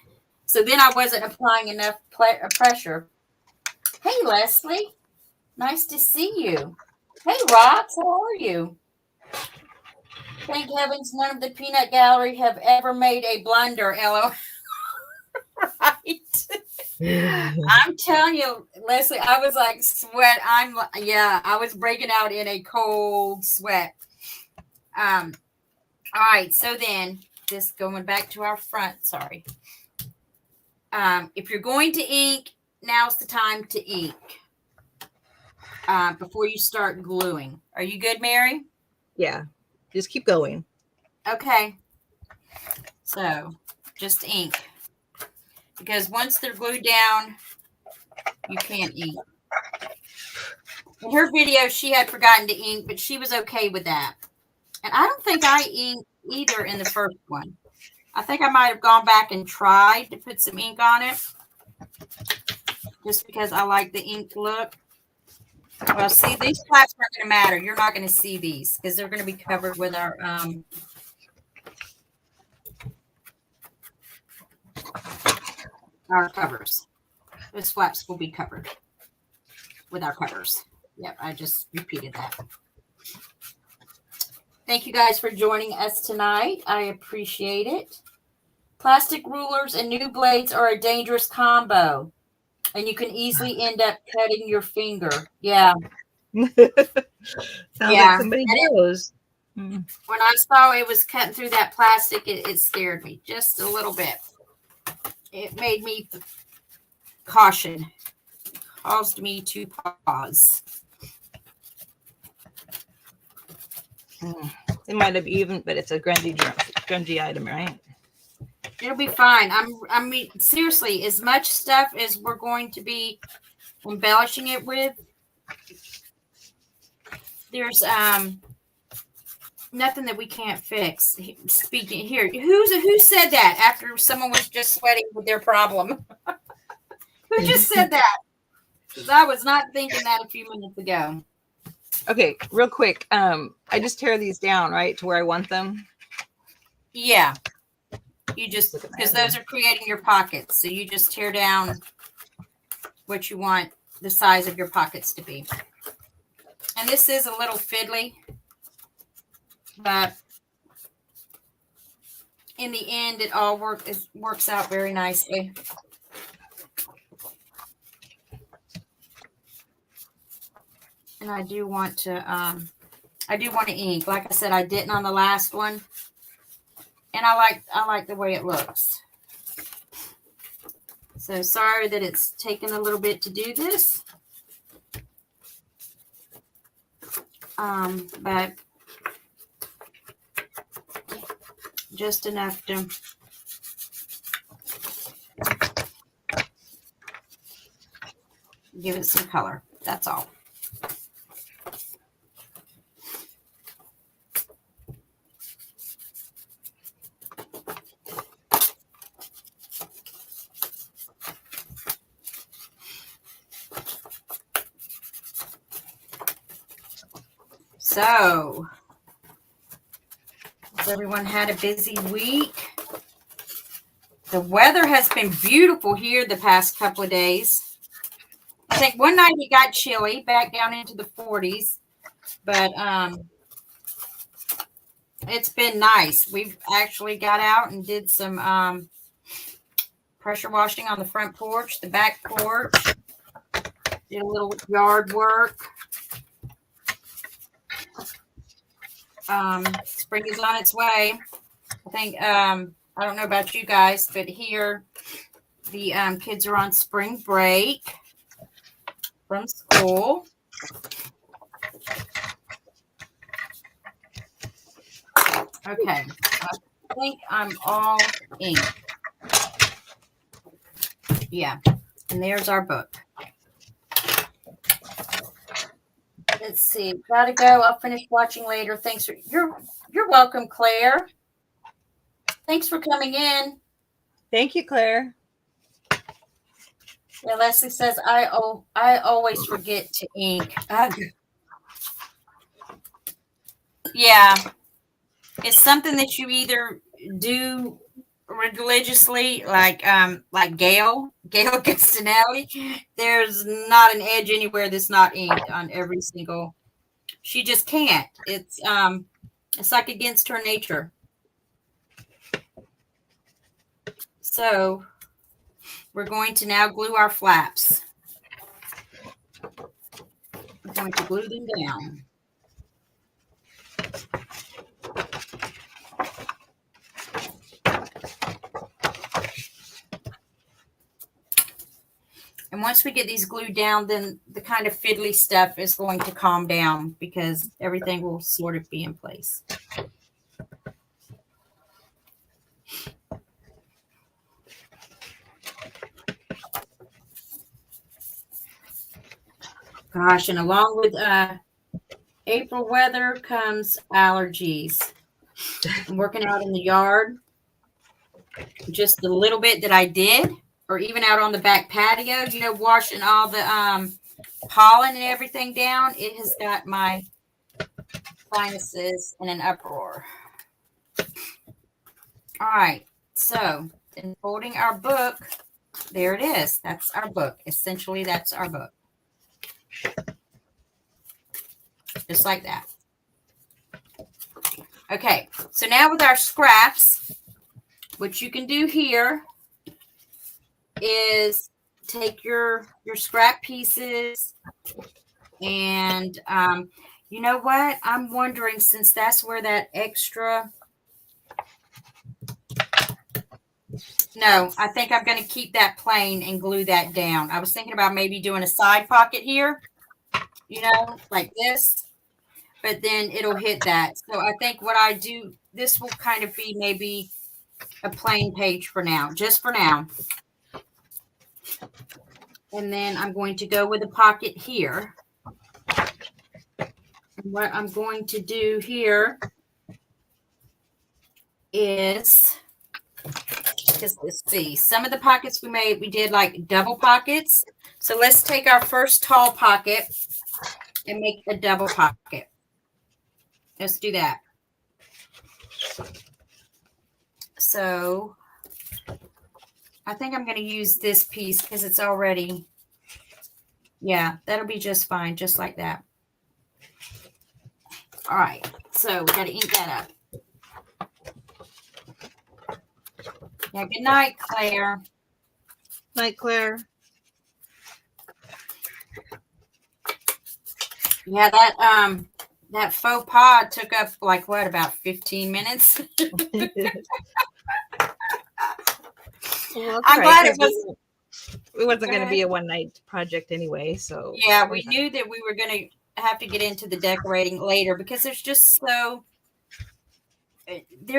So then I wasn't applying enough pressure. Hey, Leslie. Nice to see you. Hey, Rox. How are you? Thank heavens none of the peanut gallery have ever made a blunder, LO. Right. I'm telling you, Leslie, I was like I was breaking out in a cold sweat. All right, so then just going back to our front, sorry. If you're going to ink, now's the time to ink. Before you start gluing. Are you good, Mary? Yeah, just keep going. Okay. So just ink. Because once they're glued down, you can't ink. In her video, she had forgotten to ink, but she was okay with that. And I don't think I inked either in the first one. I think I might have gone back and tried to put some ink on it. Just because I like the ink look. Well, see, these flaps aren't going to matter. You're not going to see these because they're going to be covered with our covers. Those flaps will be covered with our covers. Yep, I just repeated that. Thank you guys for joining us tonight. I appreciate it. Plastic rulers and new blades are a dangerous combo, and you can easily end up cutting your finger. Yeah. Sounds like somebody knows. When I saw it was cutting through that plastic, it scared me just a little bit. It made me caused me to pause. It might have even, but it's a grungy item, right? It'll be fine. I mean, seriously, as much stuff as we're going to be embellishing it with, there's nothing that we can't fix. Speaking here, who said that after someone was just sweating with their problem? Who just said that? Because I was not thinking that a few minutes ago. Okay, real quick. I just tear these down, right, to where I want them. Yeah. You just, because those are creating your pockets. So you just tear down what you want the size of your pockets to be. And this is a little fiddly, but in the end, it all works out very nicely. And I do want to ink. Like I said, I didn't on the last one, and I like the way it looks. So sorry that it's taken a little bit to do this, but just enough to give it some color. That's all. So, has everyone had a busy week? The weather has been beautiful here the past couple of days. I think one night it got chilly, back down into the 40s, but it's been nice. We've actually got out and did some pressure washing on the front porch, the back porch, did a little yard work. Spring is on its way. I think, I don't know about you guys, but here the kids are on spring break from school. Okay, I think I'm all in. Yeah, and there's our book. Let's see. Gotta go. I'll finish watching later. Thanks for you're welcome, Claire. Thanks for coming in. Thank you, Claire. Yeah, Leslie says I always forget to ink. Yeah, it's something that you either do religiously, like Gail Castanelli. There's not an edge anywhere that's not inked on every single. She just can't. It's like against her nature. So we're going to now glue our flaps. We're going to glue them down. And once we get these glued down, then the kind of fiddly stuff is going to calm down because everything will sort of be in place. Gosh, and along with April weather comes allergies. I'm working out in the yard. Just the little bit that I did, or even out on the back patio, washing all the pollen and everything down, it has got my sinuses in an uproar. All right, so in folding our book, there it is. That's our book. Essentially, that's our book. Just like that. Okay, so now with our scraps, what you can do here is take your scrap pieces and you know what? I'm wondering, since that's where that extra... No, I think I'm going to keep that plain and glue that down. I was thinking about maybe doing a side pocket here, like this, but then it'll hit that. So I think what I do, this will kind of be maybe a plain page for now, just for now. And then I'm going to go with a pocket here. And what I'm going to do here is, let's see, some of the pockets we did like double pockets. So let's take our first tall pocket and make a double pocket. Let's do that. So I think I'm going to use this piece because it's already, yeah, that'll be just fine, just like that. All right, so we got to ink that up. Yeah, good night, Claire. Night, Claire. Yeah, that faux pas took up like what, about 15 minutes? Well, I'm right, glad it was. it wasn't Go going to ahead. be a one night project anyway. So Yeah, we knew that we were going to have to get into the decorating later because there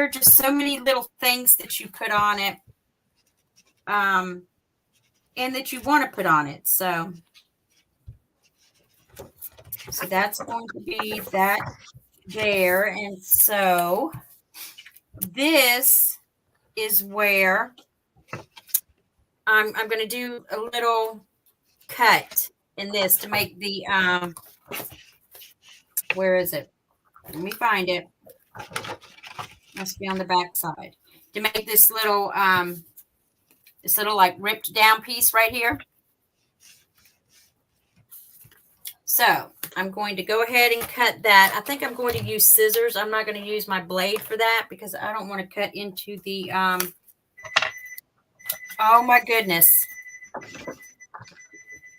are just so many little things that you put on it, and that you want to put on it. So that's going to be that there. And so this is where I'm going to do a little cut in this to make the, where is it? Let me find it. Must be on the back side. To make this little like ripped down piece right here. So I'm going to go ahead and cut that. I think I'm going to use scissors. I'm not going to use my blade for that because I don't want to cut into the, oh my goodness.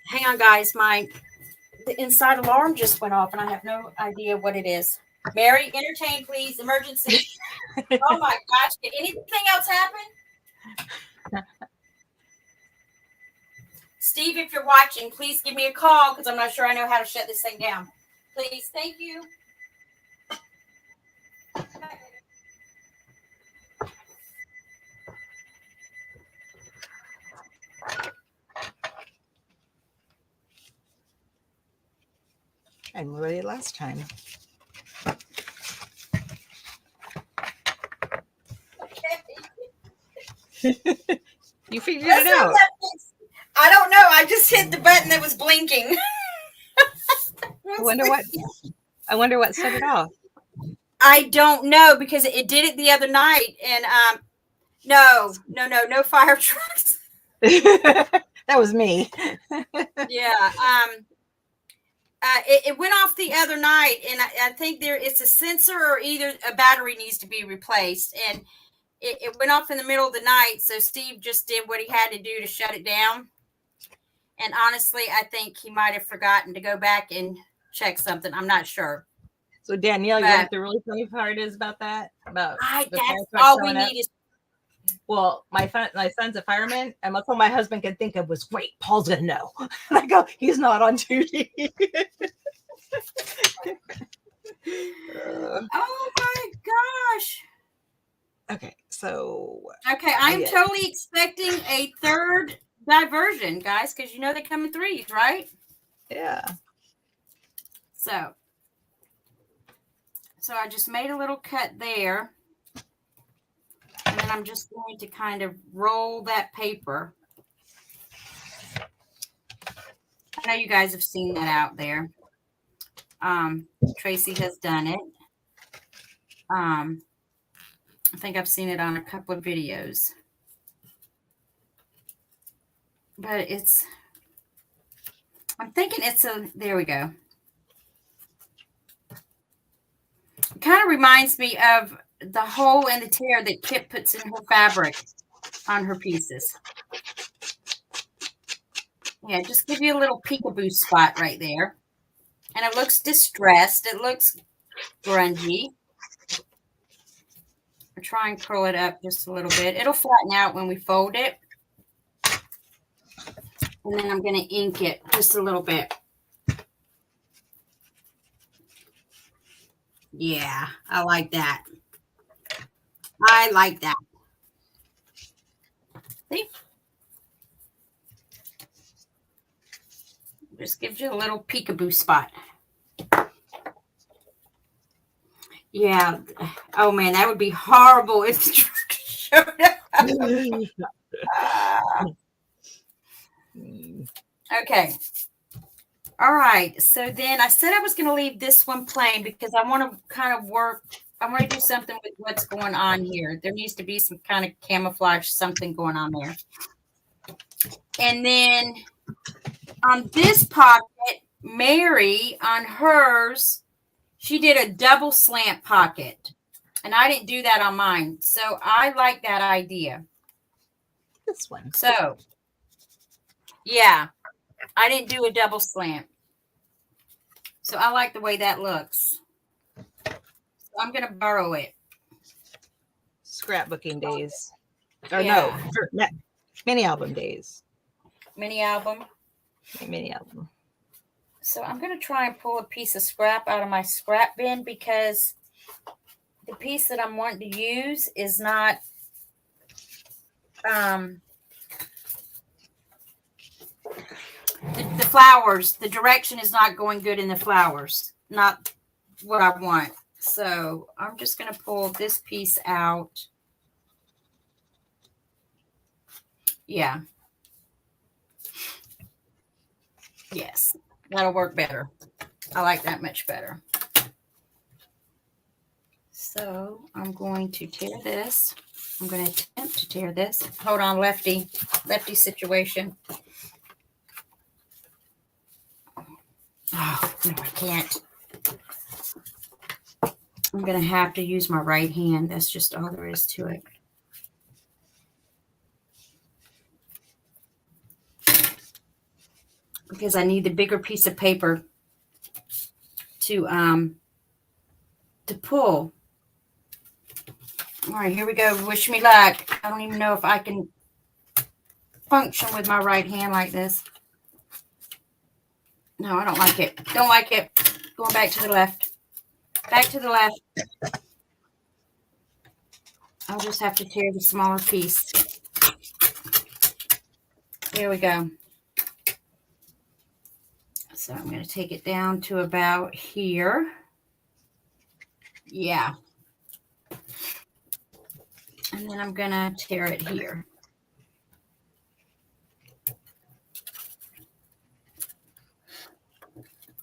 Hang on, guys. The inside alarm just went off and I have no idea what it is. Mary, entertain, please. Emergency. Oh my gosh. Did anything else happen? Steve, if you're watching, please give me a call because I'm not sure I know how to shut this thing down. Please. Thank you. I'm ready last time. You figured it out. I don't know. I just hit the button that was blinking. I wonder what set it off. I don't know because it did it the other night, and no fire trucks. That was me. Yeah. It went off the other night, and I think it's a sensor or either a battery needs to be replaced, and it went off in the middle of the night. So Steve just did what he had to do to shut it down. And honestly, I think he might have forgotten to go back and check something. I'm not sure. So Danielle, you know what the really funny part is about that? About that's all we need is. Well, my son's a fireman, and that's all my husband could think of was, "Great, Paul's gonna know." And I go, "He's not on duty." Oh my gosh. Okay, so. Okay, I'm totally expecting a third diversion, guys, because you know they come in threes, right? Yeah. So I just made a little cut there. And then I'm just going to kind of roll that paper. I know you guys have seen that out there. Tracy has done it. I think I've seen it on a couple of videos. But I'm thinking there we go. It kind of reminds me of the hole and the tear that Kip puts in her fabric on her pieces. Yeah, just give you a little peekaboo spot right there. And it looks distressed. It looks grungy. I'll try and curl it up just a little bit. It'll flatten out when we fold it. And then I'm going to ink it just a little bit. Yeah, I like that. I like that. See? Just gives you a little peekaboo spot. Yeah. Oh, man, that would be horrible if the truck showed up. Okay. All right. So then I said I was going to leave this one plain because I want to kind of I want to do something with what's going on here. There needs to be some kind of camouflage, something going on there. And then on this pocket, Mary, on hers, she did a double slant pocket. And I didn't do that on mine. So I like that idea. this one. So, yeah, I didn't do a double slant. So I like the way that looks. So I'm going to borrow it. Scrapbooking days. Or Yeah. no, mini album days. Mini album. Mini album. So I'm going to try and pull a piece of scrap out of my scrap bin because the piece that I'm wanting to use is not the flowers. The direction is not going good in the flowers. Not what I want. So I'm just going to pull this piece out. Yeah. Yes, that'll work better. I like that much better. So I'm going to tear this. I'm going to attempt to tear this. Hold on, lefty situation. Oh, no, I can't. I'm going to have to use my right hand. That's just all there is to it. Because I need the bigger piece of paper to pull. All right, here we go. Wish me luck. I don't even know if I can function with my right hand like this. No, I don't like it. Don't like it. Going back to the left. Back to the left. I'll just have to tear the smaller piece. Here we go. So I'm going to take it down to about here. Yeah. And then I'm going to tear it here.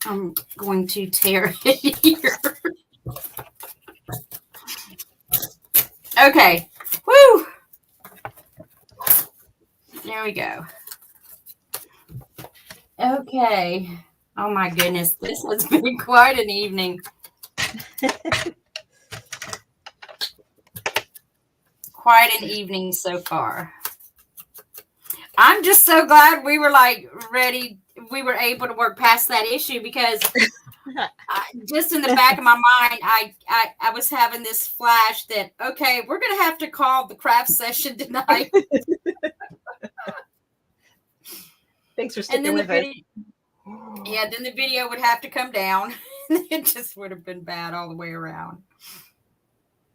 I'm going to tear it here. Okay. Woo! There we go. Okay. Oh my goodness. This has been quite an evening. Quite an evening so far. I'm just so glad we were like ready. We were able to work past that issue because just in the back of my mind, I was having this flash that, okay, we're going to have to call the craft session tonight. Thanks for sticking with us. Yeah, then the video would have to come down. It just would have been bad all the way around.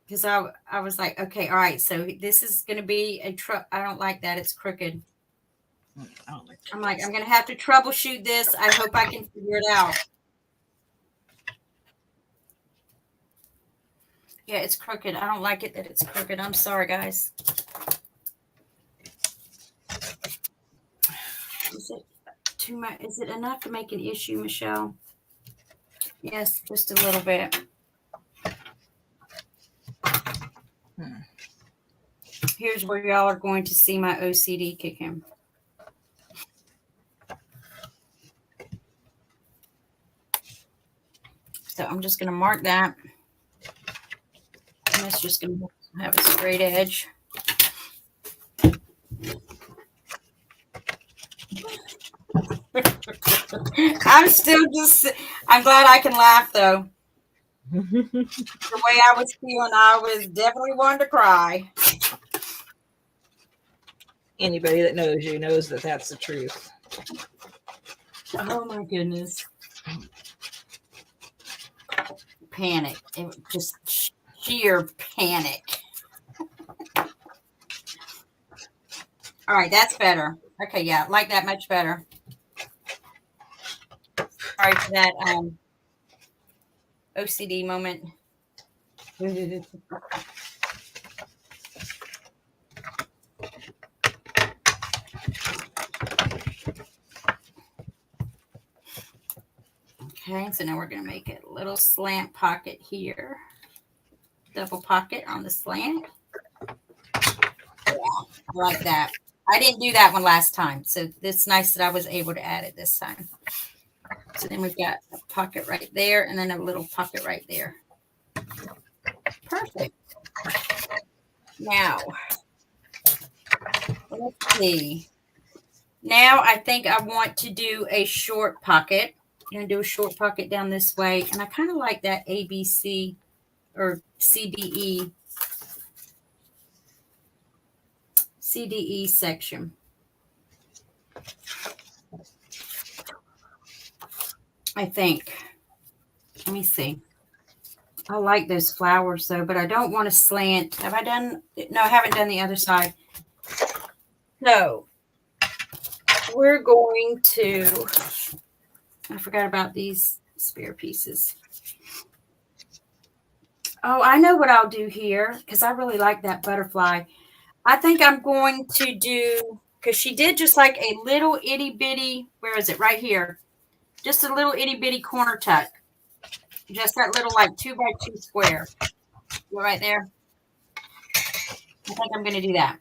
Because I was like, okay, all right, so this is going to be a I don't like that. It's crooked. I'm like, I'm going to have to troubleshoot this. I hope I can figure it out. Yeah, it's crooked. I don't like it that it's crooked. I'm sorry, guys. Is it too much? Is it enough to make an issue, Michelle? Yes, just a little bit. Here's where y'all are going to see my OCD kick in. So I'm just going to mark that. And it's just going to have a straight edge. I'm glad I can laugh, though. The way I was feeling, I was definitely wanting to cry. Anybody that knows you knows that that's the truth. Oh, my goodness. Panic. It was just sheer panic. All right, that's better. Okay, yeah, like that much better. Sorry for that OCD moment. Okay, so now we're going to make a little slant pocket here. Double pocket on the slant. Yeah, I like that. I didn't do that one last time, so it's nice that I was able to add it this time. So then we've got a pocket right there and then a little pocket right there. Perfect. Now, Let's see. Now I think I want to do a short pocket. I'm going to do a short pocket down this way. And I kind of like that ABC or CDE section. I think. Let me see. I like those flowers though, but I don't want to slant. Have I done? No, I haven't done the other side. So we're going to, I forgot about these spare pieces. Oh, I know what I'll do here because I really like that butterfly. I think I'm going to do, because she did just like a little itty bitty, where is it? Right here. Just a little itty bitty corner tuck. Just that little like 2x2 square. Right there. I think I'm going to do that.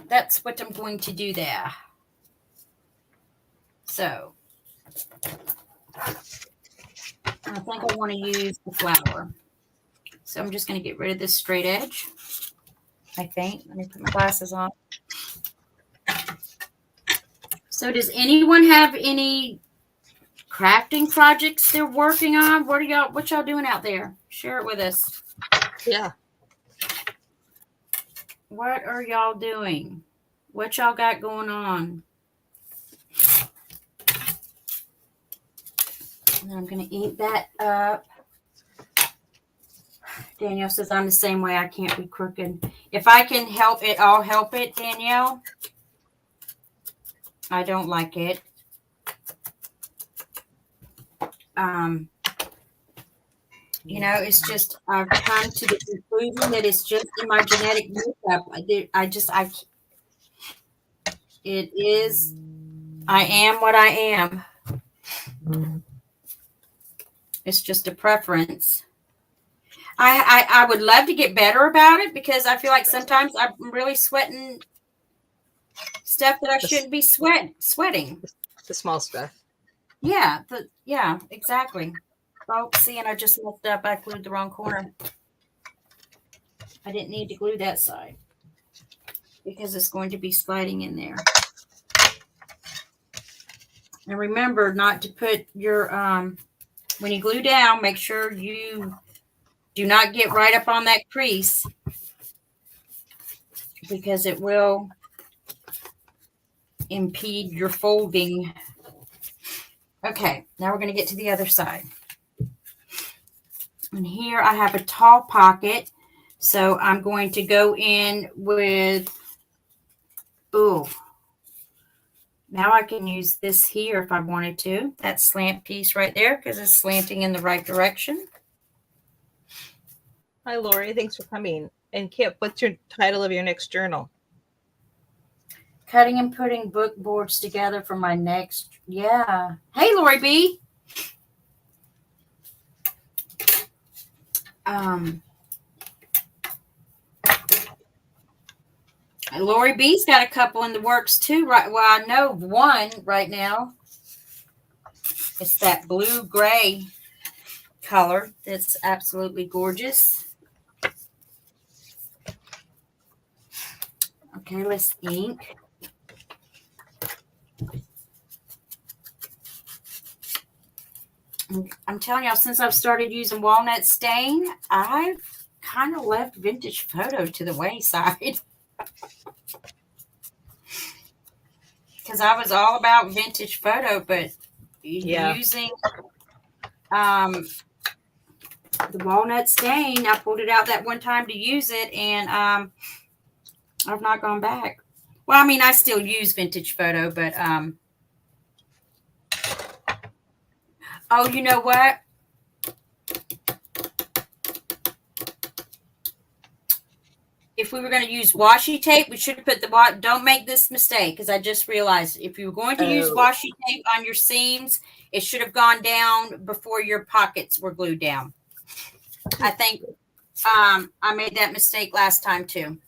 That's what I'm going to do there. So I think I want to use the flower. So I'm just going to get rid of this straight edge. I think. Let me put my glasses on. So does anyone have any crafting projects they're working on? What y'all doing out there? Share it with us. Yeah. What are y'all doing? What y'all got going on? And I'm going to eat that up. Danielle says I'm the same way. I can't be crooked. If I can help it, I'll help it, Danielle. I don't like it. You know, it's just, I've come to the conclusion that it's just in my genetic makeup. I am what I am. It's just a preference. I would love to get better about it because I feel like sometimes I'm really sweating stuff that I shouldn't be sweating. The small stuff. Yeah, exactly. Oh, see, and I just messed up. I glued the wrong corner. I didn't need to glue that side because it's going to be sliding in there. And remember not to put your, when you glue down, make sure you do not get right up on that crease because it will impede your folding. Okay, now we're going to get to the other side. And here I have a tall pocket. So I'm going to go in with, now I can use this here if I wanted to. That slant piece right there because it's slanting in the right direction. Hi, Lori. Thanks for coming. And Kip, what's your title of your next journal? Cutting and putting book boards together for my next. Yeah. Hey, Lori B. Lori B's got a couple in the works too, right? Well, I know one right now. It's that blue gray color that's absolutely gorgeous. Okay, let's ink. I'm telling y'all, since I've started using walnut stain, I've kind of left vintage photo to the wayside. Because I was all about vintage photo, but using the walnut stain, I pulled it out that one time to use it, and I've not gone back. Well, I mean, I still use vintage photo, but oh, you know what? If we were going to use washi tape, we should have put the don't make this mistake because I just realized if you were going to use washi tape on your seams, it should have gone down before your pockets were glued down. I think I made that mistake last time too,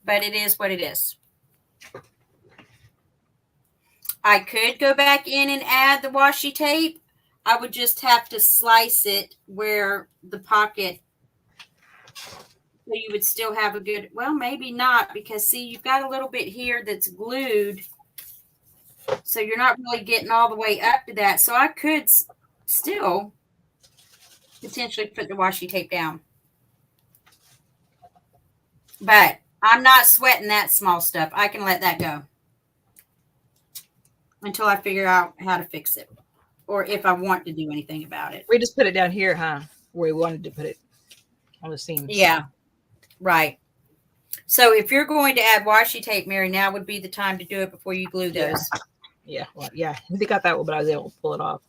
but it is what it is. I could go back in and add the washi tape. I would just have to slice it where the pocket So you would still have a good, well, maybe not, because see, you've got a little bit here that's glued. So you're not really getting all the way up to that. So I could still potentially put the washi tape down. But I'm not sweating that small stuff. I can let that go until I figure out how to fix it, or if I want to do anything about it. We just put it down here, huh? Where we wanted to put it on the seams. Yeah, right. So if you're going to add washi tape, Mary, now would be the time to do it before you glue those. Yeah, well, yeah. They got that one, but I was able to pull it off.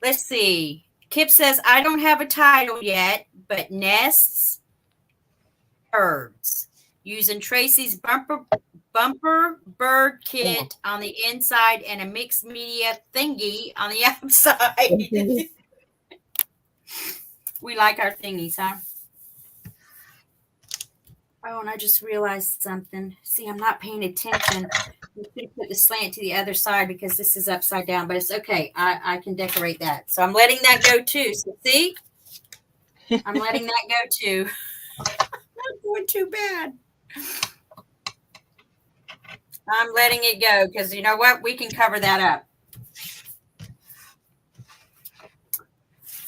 Let's see. Kip says, I don't have a title yet, but nests, birds. Using Tracy's bumper bird kit on the inside and a mixed media thingy on the outside. We like our thingies, huh? Oh, and I just realized something. See, I'm not paying attention. We could have put the slant to the other side because this is upside down, but it's okay. I can decorate that. So I'm letting that go too. So see? I'm letting that go too. Not doing too bad. I'm letting it go because you know what? We can cover that up.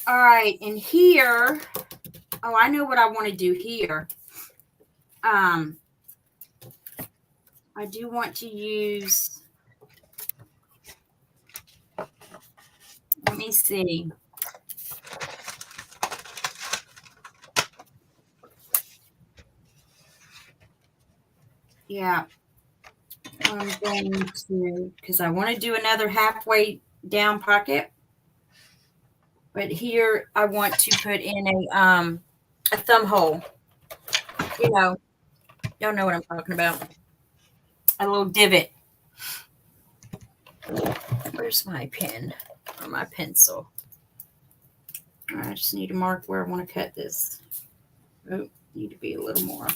All right, and here, oh, I know what I want to do here. I do want to use, let me see. Yeah, I'm going to, because I want to do another halfway down pocket. But here I want to put in a thumb hole. You know, y'all know what I'm talking about. A little divot. Where's my pen or my pencil? I just need to mark where I want to cut this. Oh, need to be a little more.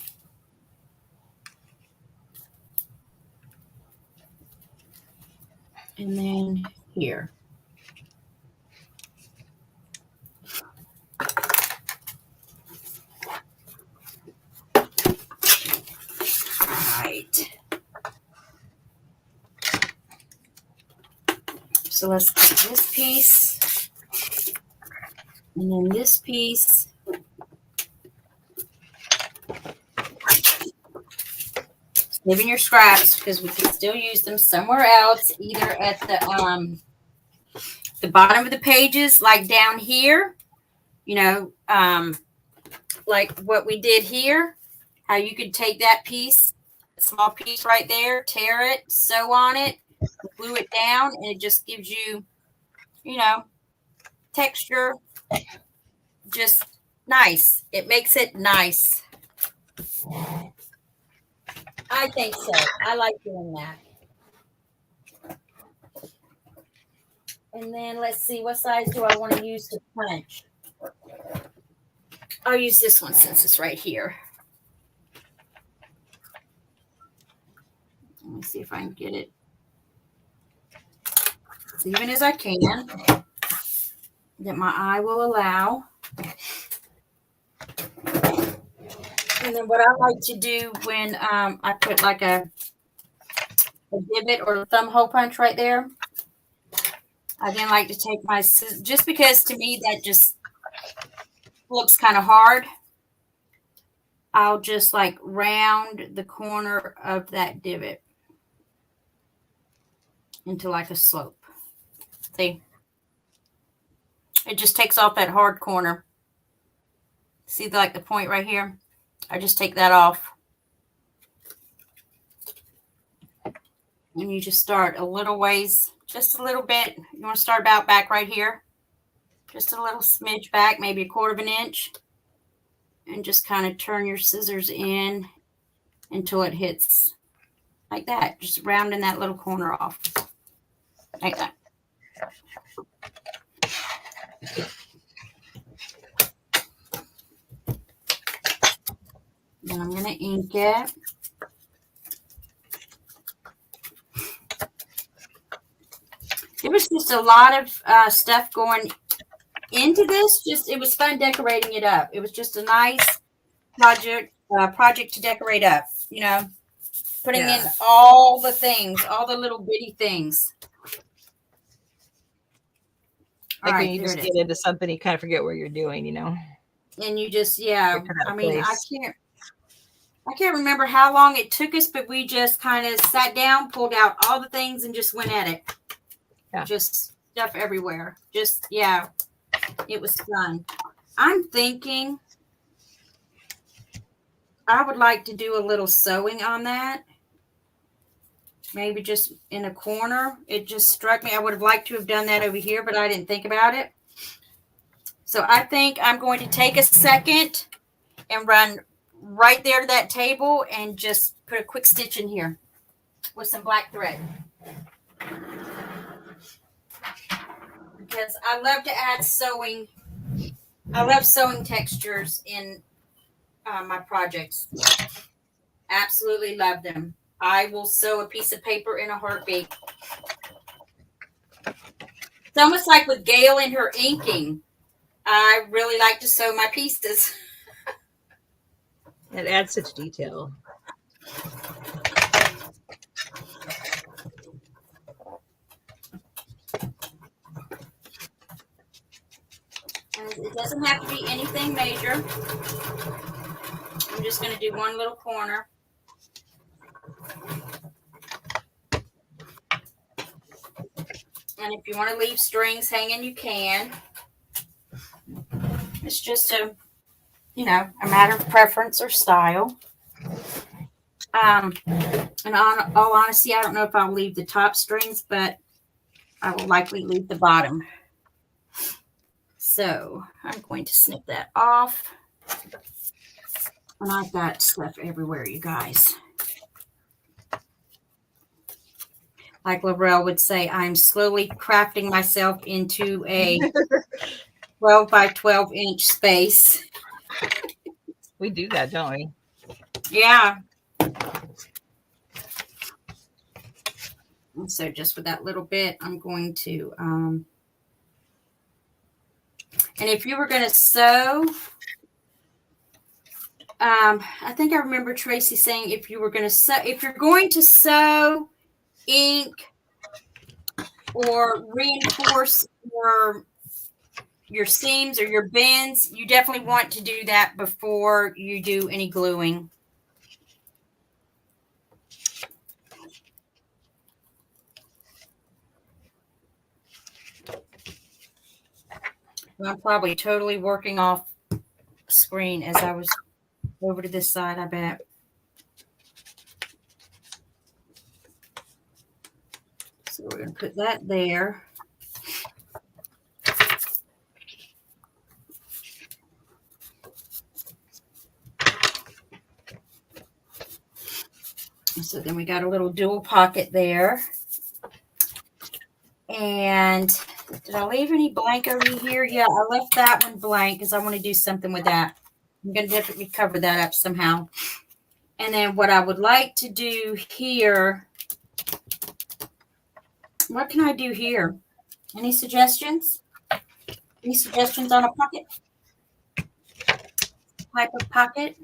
And then here. Right. So let's get this piece and then this piece. Saving your scraps because we can still use them somewhere else, either at the bottom of the pages, like down here, you know, like what we did here, how you could take that piece, a small piece right there, tear it, sew on it, glue it down, and it just gives you, you know, texture, just nice. It makes it nice. I think so. I like doing that. And then let's see, what size do I want to use to punch? I'll use this one since it's right here. Let me see if I can get it as even as I can, that my eye will allow. And then what I like to do when I put like a divot or a thumb hole punch right there, I then like to take my scissors, just because to me that just looks kind of hard. I'll just like round the corner of that divot into like a slope. See? It just takes off that hard corner. See like the point right here? I just take that off. And you just start a little ways, just a little bit. You want to start about back right here. Just a little smidge back, maybe a quarter of an inch. And just kind of turn your scissors in until it hits like that. Just rounding that little corner off. Like that. Then I'm going to ink it. There was just a lot of stuff going into this. Just it was fun decorating it up. It was just a nice project to decorate up. You know, putting in Yeah. all the things, all the little bitty things. All Like when right, you there just it get is. into something, you kind of forget what you're doing, you know? And you just, Get yeah. to I that mean, place. I can't remember how long it took us, but we just kind of sat down, pulled out all the things, and just went at it. Yeah. Just stuff everywhere. Just, yeah, it was fun. I'm thinking I would like to do a little sewing on that. Maybe just in a corner. It just struck me. I would have liked to have done that over here, but I didn't think about it. So I think I'm going to take a second and run right there to that table and just put a quick stitch in here with some black thread. Because I love to add sewing. I love sewing textures in my projects. Absolutely love them. I will sew a piece of paper in a heartbeat. It's almost like with Gail and her inking. I really like to sew my pieces. It adds such detail. And it doesn't have to be anything major. I'm just going to do one little corner. And if you want to leave strings hanging, you can. It's just a matter of preference or style. And on all honesty, I don't know if I'll leave the top strings, but I will likely leave the bottom. So I'm going to snip that off. And I've got stuff everywhere, you guys. Like Laurel would say, I'm slowly crafting myself into a 12 by 12 inch space. We do that, don't we? Yeah. And so just with that little bit, I'm going to, and if you were going to sew, I think I remember Tracy saying if you're going to sew ink or reinforce your seams or your bends, you definitely want to do that before you do any gluing. I'm probably totally working off screen as I was over to this side, I bet. So we're going to put that there. So then we got a little dual pocket there. And did I leave any blank over here? Yeah, I left that one blank because I want to do something with that. I'm going to definitely cover that up somehow. And then what I would like to do here, what can I do here? Any suggestions? Any suggestions on a pocket? Type of pocket?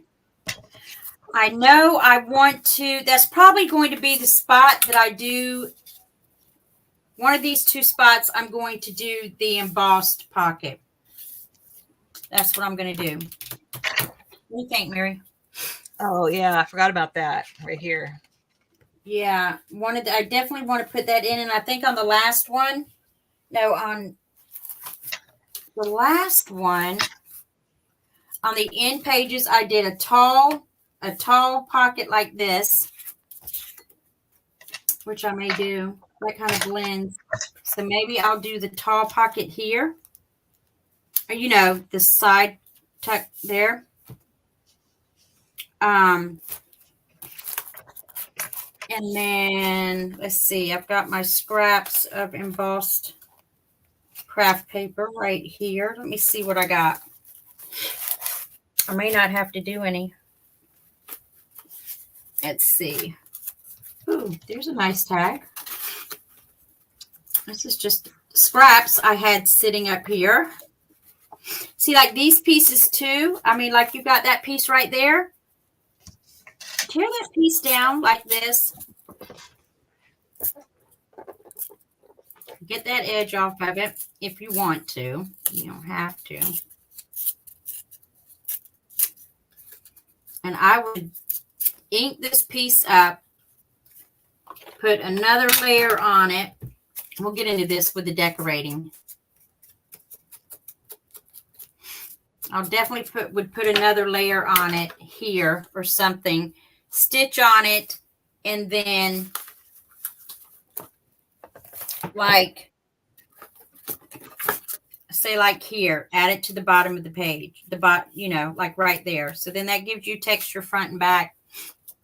I know I want to, that's probably going to be the spot that I do. One of these two spots, I'm going to do the embossed pocket. That's what I'm going to do. What do you think, Mary? Oh, yeah. I forgot about that right here. Yeah. I definitely want to put that in. And I think on the last one, on the last one, on the end pages, I did a tall pocket like this, which I may do. That kind of blends. So maybe I'll do the tall pocket here. Or, the side tuck there. And then let's see, I've got my scraps of embossed craft paper right here. Let me see what I got. I may not have to do any. Let's see. Ooh, there's a nice tag. This is just scraps I had sitting up here. See, like these pieces too. I mean, like you got that piece right there. Tear that piece down like this. Get that edge off of it if you want to. You don't have to. And I would ink this piece up, put another layer on it. We'll get into this with the decorating. I'll definitely would put another layer on it here or something. Stitch on it, and then like say like here, add it to the bottom of the page, you know, like right there. So then that gives you texture front and back.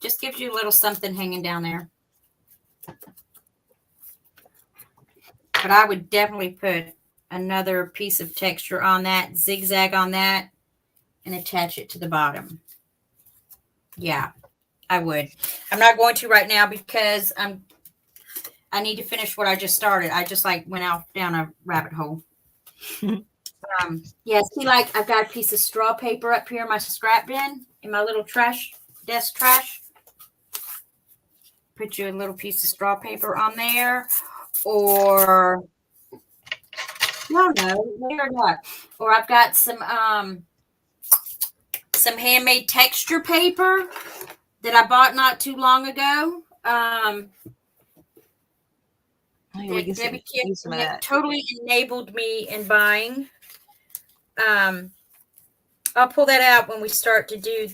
Just gives you a little something hanging down there. But I would definitely put another piece of texture on that, zigzag on that, and attach it to the bottom. Yeah, I would. I'm not going to right now because I need to finish what I just started. I just like went out down a rabbit hole. Yeah, see, like I've got a piece of straw paper up here in my scrap bin, in my little desk trash. Put you a little piece of straw paper on there, or no, they're not. Or I've got some handmade texture paper that I bought not too long ago. Debbie Kim totally enabled me in buying. I'll pull that out when we start to do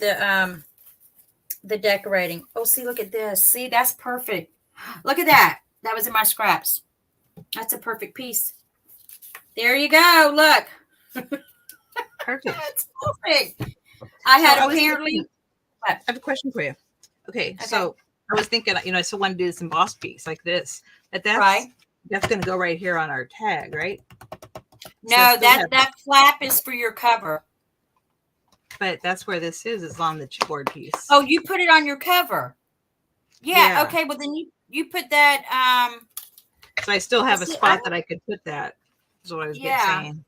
the decorating. Oh, see, look at this. See, that's perfect. Look at that. That was in my scraps. That's a perfect piece. There you go. Look. Perfect. That's perfect. I have a question for you. Okay, so I was thinking, you know, I still want to do this embossed piece like this. That's going to go right here on our tag, right? No, so that flap is for your cover. But that's where this is on the chipboard piece. Oh, you put it on your cover. Yeah. Okay. Well, then you put that. So I still have a spot that I could put that. Is what I was saying.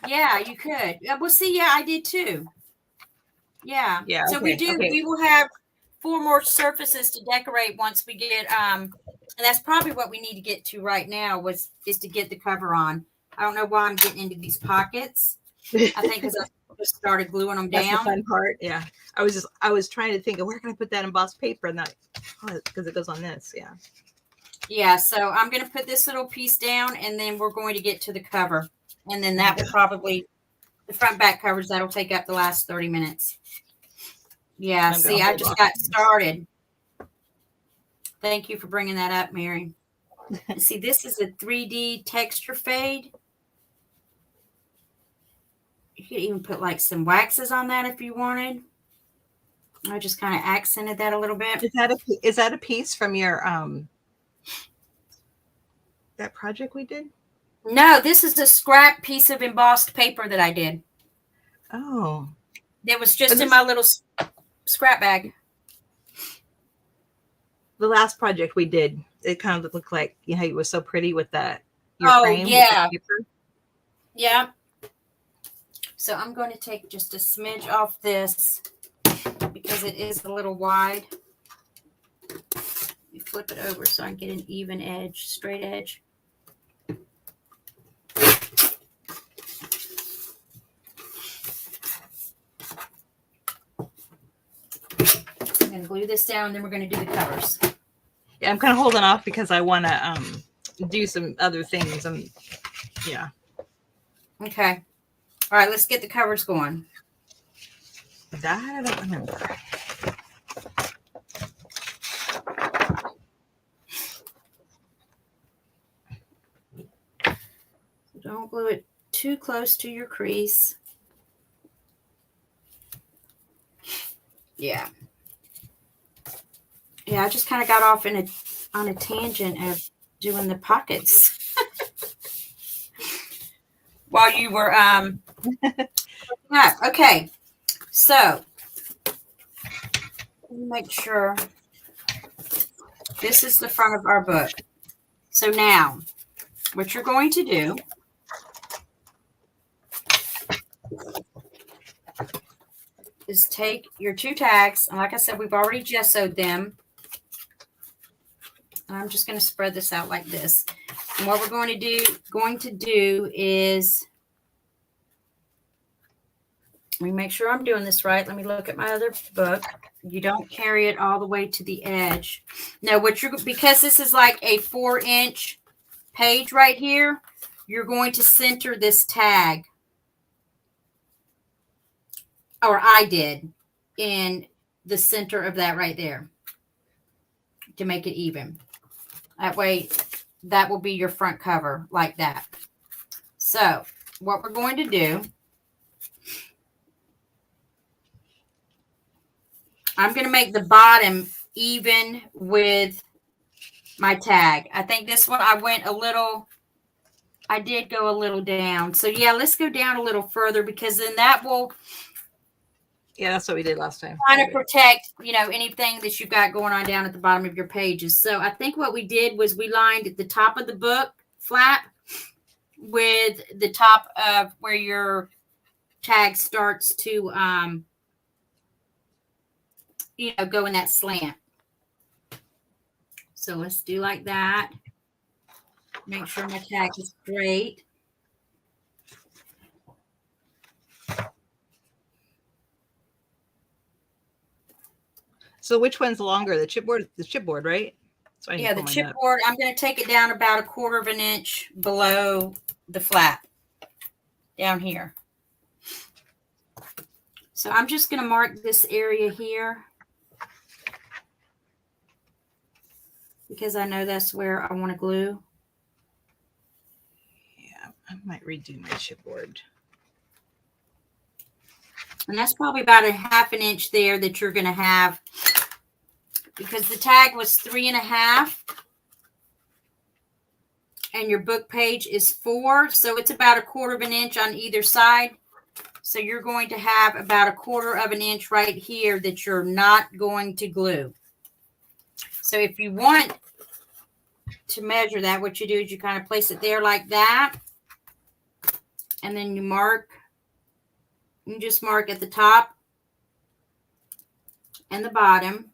Yeah, you could. Well, see, yeah, I did too. Yeah. Yeah. So we do. We will have 4 more surfaces to decorate once we get. And that's probably what we need to get to right now is to get the cover on. I don't know why I'm getting into these pockets. I think because I just started gluing them down. That's the fun part. Yeah. I was trying to think of where can I put that embossed paper, and that because it goes on this. Yeah. Yeah. So I'm going to put this little piece down, and then we're going to get to the cover, and then that will probably the front back covers that'll take up the last 30 minutes. Yeah. See, I just got started. Thank you for bringing that up, Mary. See, this is a 3D texture fade. You could even put like some waxes on that if you wanted. I just kind of accented that a little bit. Is that a piece from your that project we did? No, this is a scrap piece of embossed paper that I did. Oh. It was just in my little scrap bag. The last project we did, it kind of looked like, you know, it was so pretty with that. Frame yeah. Yeah. So I'm going to take just a smidge off this because it is a little wide. Let me flip it over so I can get an even edge, straight edge. I'm going to glue this down, then we're going to do the covers. Yeah, I'm kind of holding off because I want to do some other things. Yeah. Okay. All right, let's get the covers going. That I don't remember. Don't glue it too close to your crease. Yeah. Yeah, I just kind of got off on a tangent of doing the pockets while you were okay. So let me make sure this is the front of our book. So now what you're going to do is take your 2 tags, and like I said, we've already gessoed them. And I'm just going to spread this out like this. And what we're going to do is, let me make sure I'm doing this right. Let me look at my other book. You don't carry it all the way to the edge. Now, because this is like a 4-inch page right here, you're going to center this tag, or I did, in the center of that right there to make it even. That way, that will be your front cover like that. So what we're going to do, I'm going to make the bottom even with my tag. I think this one I did go a little down. So yeah, let's go down a little further, because then that will, yeah, that's what we did last time. Kind of protect, anything that you've got going on down at the bottom of your pages. So I think what we did was we lined at the top of the book flap with the top of where your tag starts to, go in that slant. So let's do like that. Make sure my tag is straight. So which one's longer? The chipboard, right? So yeah, the chipboard, I'm going to take it down about 1/4 of an inch below the flap down here. So I'm just going to mark this area here, because I know that's where I want to glue. Yeah, I might redo my chipboard. And that's probably about 1/2 an inch there that you're going to have, because the tag was 3.5 and your book page is 4. So it's about 1/4 of an inch on either side. So you're going to have about 1/4 of an inch right here that you're not going to glue. So if you want to measure that, what you do is you kind of place it there like that. And then you mark. You just mark at the top and the bottom,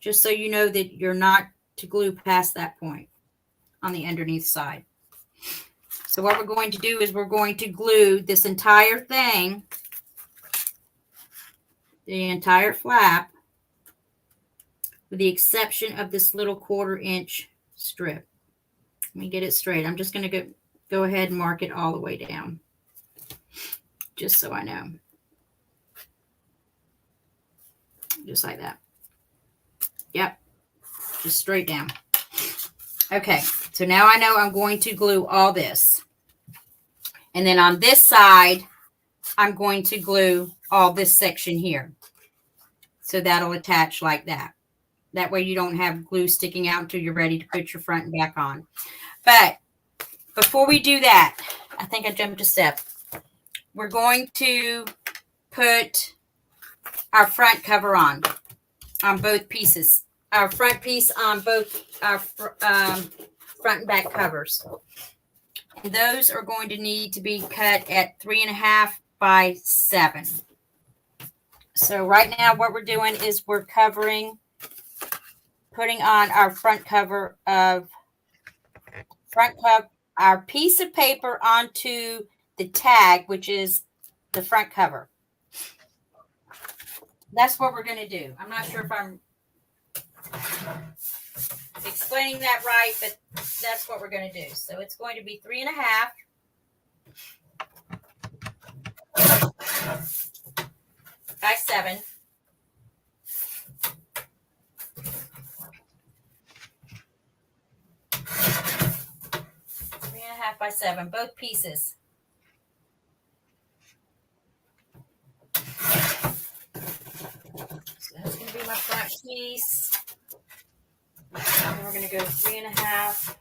just so you know that you're not to glue past that point on the underneath side. So what we're going to do is we're going to glue this entire thing, the entire flap, with the exception of this little 1/4 inch strip. Let me get it straight. I'm just going to go ahead and mark it all the way down, just so I know. Just like that. Yep. Just straight down. Okay. So now I know I'm going to glue all this. And then on this side, I'm going to glue all this section here. So that'll attach like that. That way you don't have glue sticking out until you're ready to put your front and back on. But before we do that, I think I jumped a step. We're going to put our front cover on both pieces. Our front piece on both our front and back covers. And those are going to need to be cut at 3.5 by 7. So right now what we're doing is we're putting on our front cover of our piece of paper onto the tag, which is the front cover. That's what we're going to do. I'm not sure if I'm explaining that right, but that's what we're going to do. So it's going to be 3.5 by 7. 3.5 by 7, both pieces. So that's going to be my front piece. And we're going to go 3.5.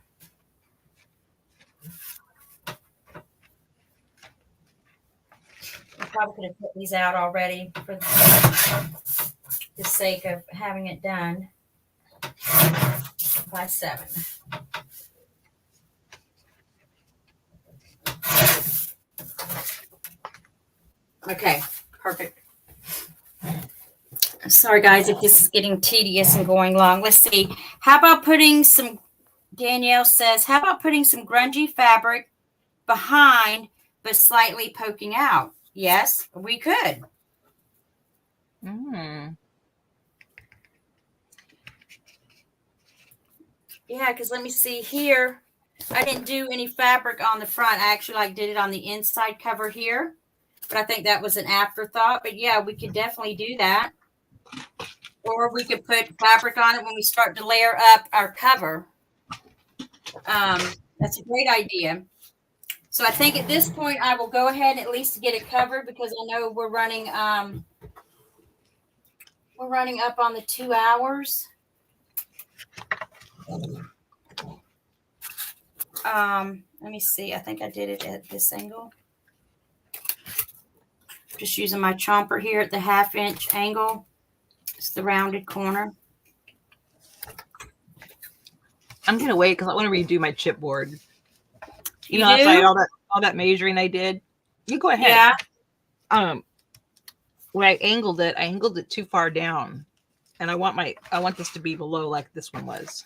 I probably could have put these out already for the sake of having it done. By 7. Okay, perfect. Sorry, guys, if this is getting tedious and going long. Let's see. How about putting some, Danielle says, how about putting some grungy fabric behind but slightly poking out? Yes, we could. Yeah, because let me see here. I didn't do any fabric on the front. I actually did it on the inside cover here. But I think that was an afterthought. But yeah, we could definitely do that. Or we could put fabric on it when we start to layer up our cover. That's a great idea. So I think at this point I will go ahead and at least get it covered because I know we're running up on the 2 hours. Let me see. I think I did it at this angle. Just using my chomper here at the 1/2 inch angle. It's the rounded corner. I'm gonna wait because I want to redo my chipboard. You know, that's all that measuring I did. You go ahead. Yeah. When I angled it too far down, and I want this to be below like this one was.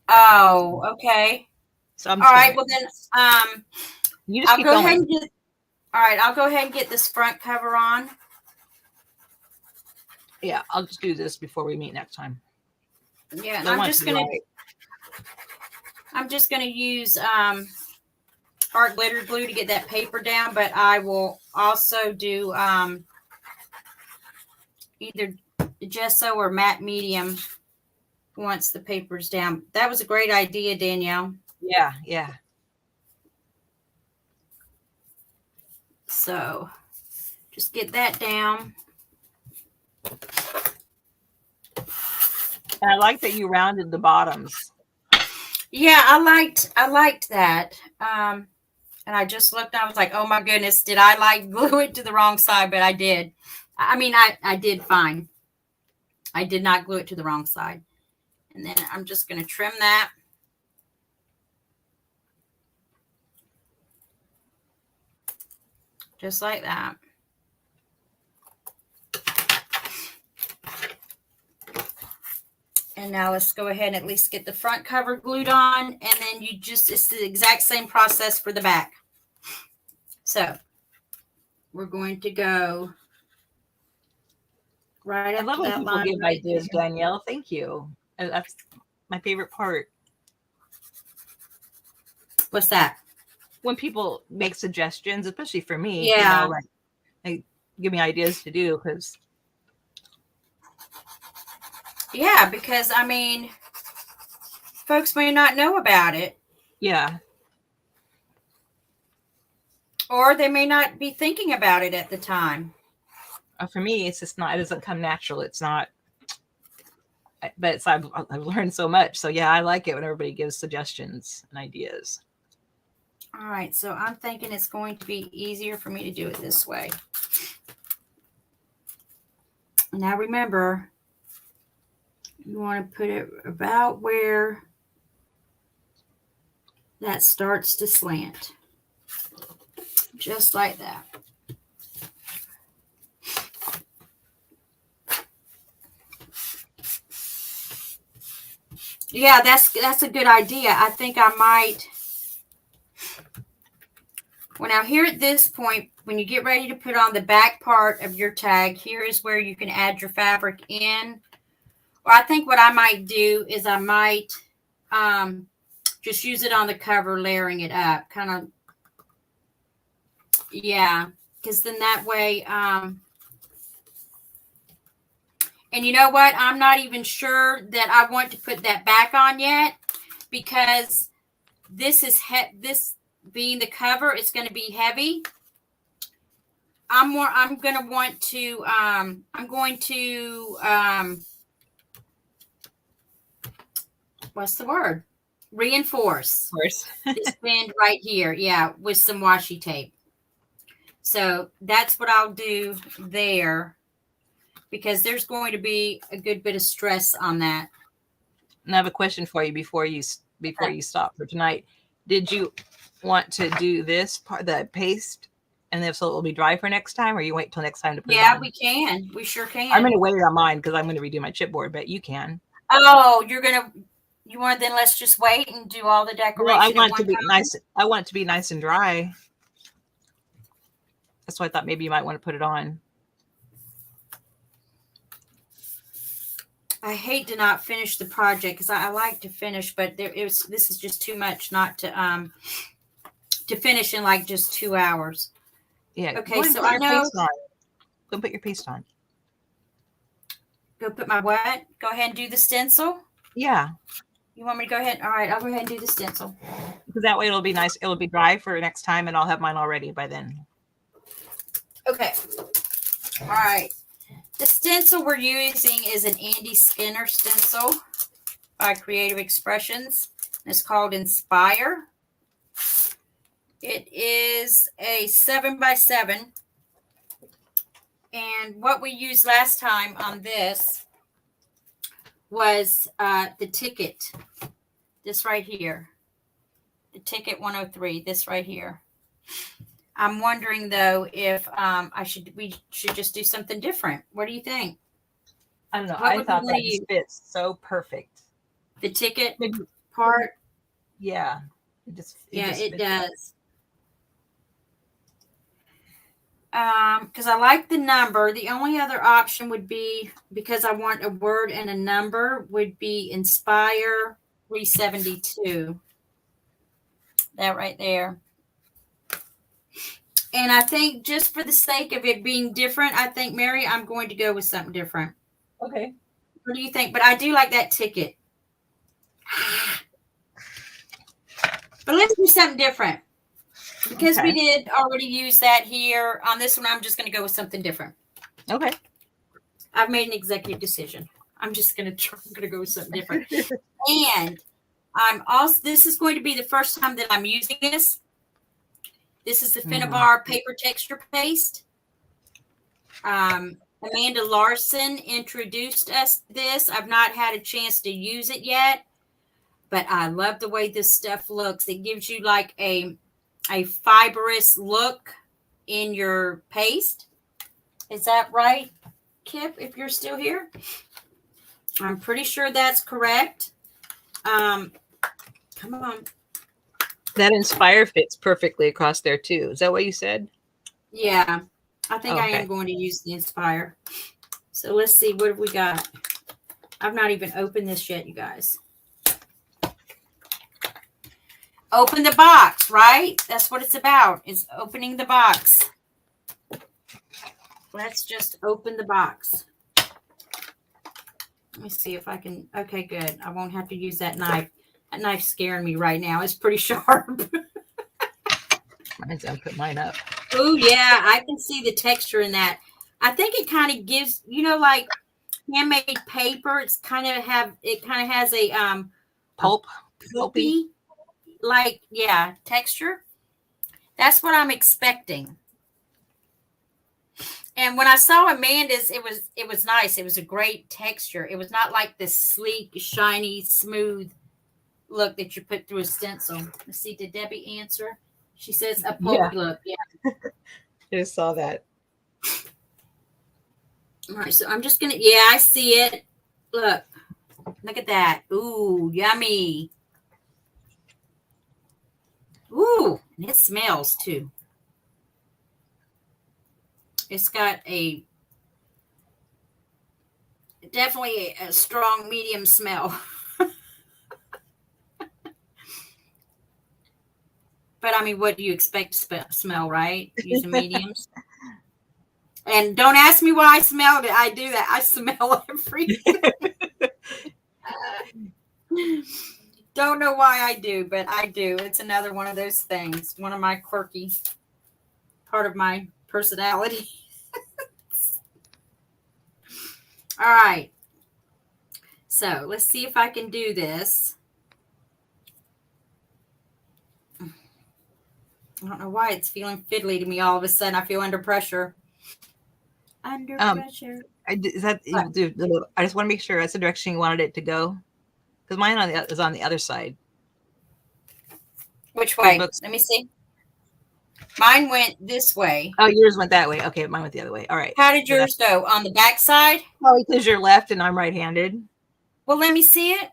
Oh, okay. So I'm all right. Well then, you just I'll keep go going. ahead and get. All right, I'll go ahead and get this front cover on. Yeah, I'll just do this before we meet next time. Yeah, and I'm just gonna use art glitter glue to get that paper down, but I will also do either gesso or matte medium once the paper's down. That was a great idea, Danielle. Yeah, yeah. So just get that down. And I like that you rounded the bottoms. Yeah, I liked that. And I just looked and I was like, oh my goodness, did I glue it to the wrong side? But I did. I mean, I did fine. I did not glue it to the wrong side. And then I'm just going to trim that. Just like that. And now let's go ahead and at least get the front cover glued on. And then it's the exact same process for the back. So we're going to go right up to that line. I love when people give ideas, Danielle. Thank you. That's my favorite part. What's that? When people make suggestions, especially for me, yeah, you know, they give me ideas to do because. Yeah, because I mean, folks may not know about it. Yeah. Or they may not be thinking about it at the time. For me, it's just not. It doesn't come natural. It's not. But I've learned so much. So yeah, I like it when everybody gives suggestions and ideas. All right, so I'm thinking it's going to be easier for me to do it this way. Now remember, you want to put it about where that starts to slant. Just like that. Yeah, that's a good idea. I think I might. Well, now here at this point, when you get ready to put on the back part of your tag, here is where you can add your fabric in. Or I think what I might do is I might just use it on the cover, layering it up. Kind of, yeah, because then that way, and you know what? I'm not even sure that I want to put that back on yet because this is this being the cover, it's going to be heavy. I'm going to want to, what's the word? Reinforce this band right here. Yeah. With some washi tape. So that's what I'll do there because there's going to be a good bit of stress on that. And I have a question for you before you stop for tonight. Did you want to do this part, the paste And if so, it will be dry for next time, or you wait till next time to put it Yeah, on? we can. We sure can. I'm going to wait on mine because I'm going to redo my chipboard, but you can. Oh, you want, then let's just wait and do all the Well, I decoration want at it to one be time. nice. I want it to be nice and dry. That's why I thought maybe you might want to put it on. I hate to not finish the project because I like to finish, but this is just too much not to finish in like just 2 hours. Yeah. Okay, so put I your know. paste on. Go put your paste on. Go put my what? Go ahead and do the stencil. Yeah. You want me to go ahead? All right, I'll go ahead and do the stencil. Because that way it'll be nice. It'll be dry for next time, and I'll have mine all ready by then. Okay. All right. The stencil we're using is an Andy Skinner stencil by Creative Expressions. It's called Inspire. It is a 7x7. And what we used last time on this was the ticket. This right here. The ticket 103. This right here. I'm wondering though if we should just do something different. What do you think? I don't know. What I would thought we that use? just fits so perfect. The ticket Maybe, part? yeah. It Does. fits. Because I like the number. The only other option would be, because I want a word and a number, would be Inspire 372. That right there. And I think just for the sake of it being different, I think, Mary, I'm going to go with something different. Okay. What do you think? But I do like that ticket. But let's do something different. Because we did already use that here. On this one, I'm just going to go with something different. Okay. I've made an executive decision. I'm just going to go with something different. And this is going to be the first time that I'm using this. This is the Finnabar paper texture paste. Amanda Larson introduced us to this. I've not had a chance to use it yet, but I love the way this stuff looks. It gives you like a fibrous look in your paste. Is that right, Kip, if you're still here? I'm pretty sure that's correct. Come on. That Inspire fits perfectly across there too. Is that what you said? Yeah, I think I am going to use the Inspire. So let's see, what have we got? I've not even opened this yet, you guys. Open the box, right? That's what it's about, is opening the box. Let's just open the box. Let me see if I can. Okay, good. I won't have to use that knife. That knife's scaring me right now. It's pretty sharp. I'll put mine up. Oh, yeah. I can see the texture in that. I think it kind of gives, like handmade paper. It kind of has a pulpy, texture. That's what I'm expecting. And when I saw Amanda's, it was nice. It was a great texture. It was not like this sleek, shiny, smooth look that you put through a stencil. Let's see, did Debbie answer? She says a pulpy look. Yeah. I just saw that. All right, so I'm just gonna. Yeah, I see it. Look at that. Ooh, yummy. Ooh, and it smells too. It's got definitely a strong medium smell. But I mean, what do you expect to smell, right? Using mediums. And don't ask me why I smelled it. I do that. I smell everything. Don't know why I do, but I do. It's another one of those things. One of my quirky part of my personality. All right. So let's see if I can do this. I don't know why it's feeling fiddly to me all of a sudden. I feel under pressure. Under pressure. I just want to make sure that's the direction you wanted it to go. Because mine is on the other side. Which way? Let me see. Mine went this way. Oh, yours went that way. Okay, mine went the other way. All right. How did So yours go? On the back side? probably because you're left and I'm right-handed. Well, let me see it.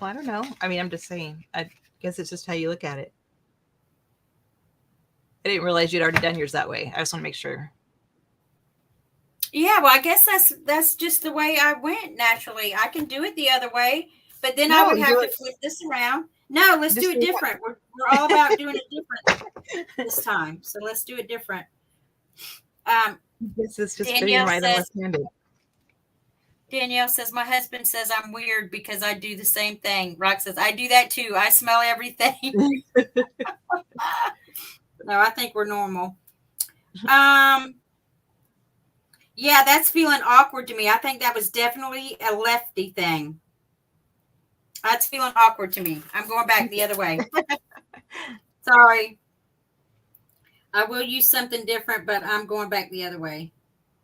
Well, I don't know. I mean, I'm just saying. I guess it's just how you look at it. I didn't realize you'd already done yours that way. I just want to make sure. Yeah, well, I guess that's just the way I went naturally. I can do it the other way, but then I No, would you have do to it. flip this around. No, let's Just do it do it. different. We're all about doing it different this time. So let's do it different. This is just being right and left-handed. Danielle says, my husband says I'm weird because I do the same thing. Rock says, I do that too. I smell everything. No, I think we're normal. Yeah, that's feeling awkward to me. I think that was definitely a lefty thing. That's feeling awkward to me. I'm going back the other way. Sorry. I will use something different, but I'm going back the other way.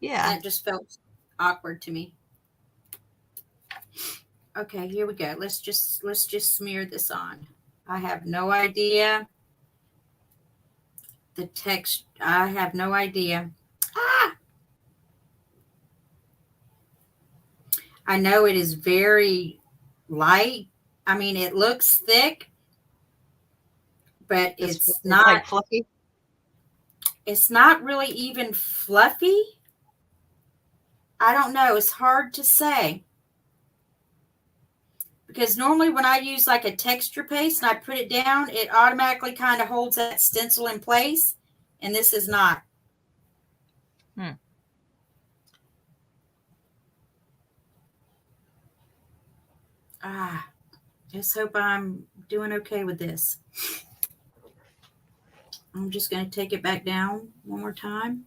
Yeah. That just felt awkward to me. Okay, here we go. Let's just smear this on. I have no idea. The text, I have no idea. I know it is very light. I mean, it looks thick, but it's not like fluffy. It's not really even fluffy. I don't know. It's hard to say. Because normally when I use like a texture paste and I put it down, it automatically kind of holds that stencil in place. And this is not. Just hope I'm doing okay with this. I'm just going to take it back down one more time.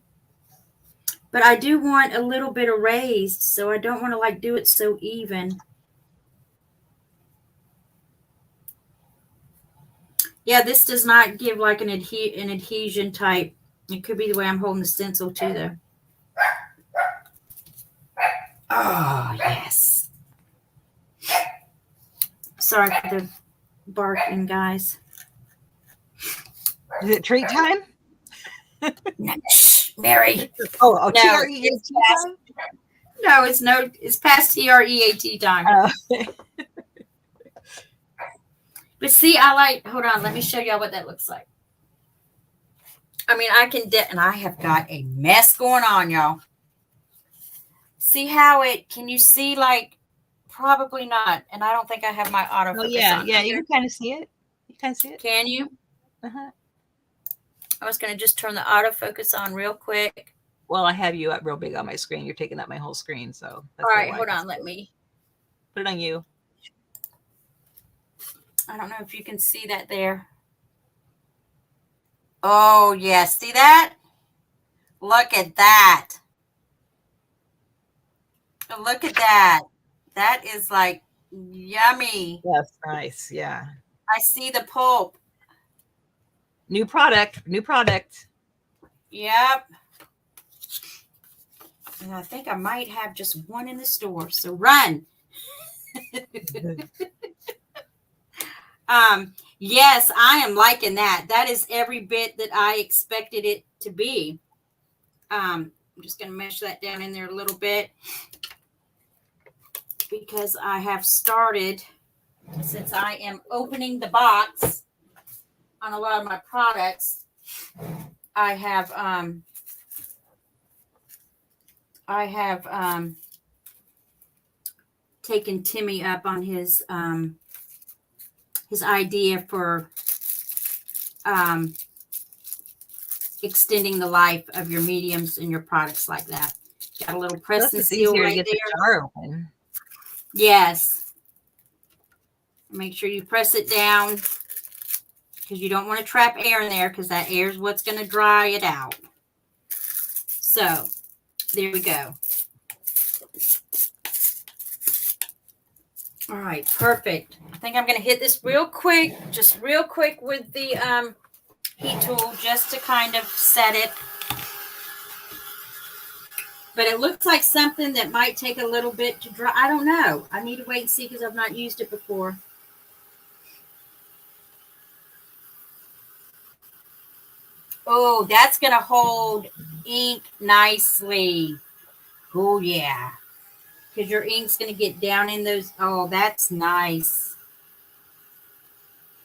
But I do want a little bit of raised, so I don't want to like do it so even. Yeah, this does not give like an adhesion type. It could be the way I'm holding the stencil too, though. Oh, yes. Sorry for the barking, guys. Is it treat time? No, shh, Mary. Oh, no, TREAT time? No, it's past TREAT time. Oh. But see, hold on, let me show y'all what that looks like. I mean, and I have got a mess going on, y'all. See how can you see, like, probably not. And I don't think I have my autofocus on. Yeah, you can kind of see it. You kind of see it. Can you? Uh-huh. I was going to just turn the autofocus on real quick. Well, I have you up real big on my screen. You're taking up my whole screen, so that's all right. Hold on, let me put it on you. I don't know if you can see that there. Oh, yes. See that? Look at that. Look at that. That is like yummy. That's nice. Yeah. I see the pulp. New product. Yep. And I think I might have just one in the store. So run. Yes, I am liking that. That is every bit that I expected it to be. I'm just going to mesh that down in there a little bit because I have started, since I am opening the box on a lot of my products, I have taken Timmy up on his idea for extending the life of your mediums and your products like that. Got a little press and seal right there. The jar open. Yes. Make sure you press it down because you don't want to trap air in there because that air is what's going to dry it out. So there we go. All right, perfect. I think I'm going to hit this real quick with the heat tool just to kind of set it. But it looks like something that might take a little bit to dry. I don't know. I need to wait and see because I've not used it before. Oh, that's going to hold ink nicely. Oh, yeah. Because your ink's going to get down in those. Oh, that's nice.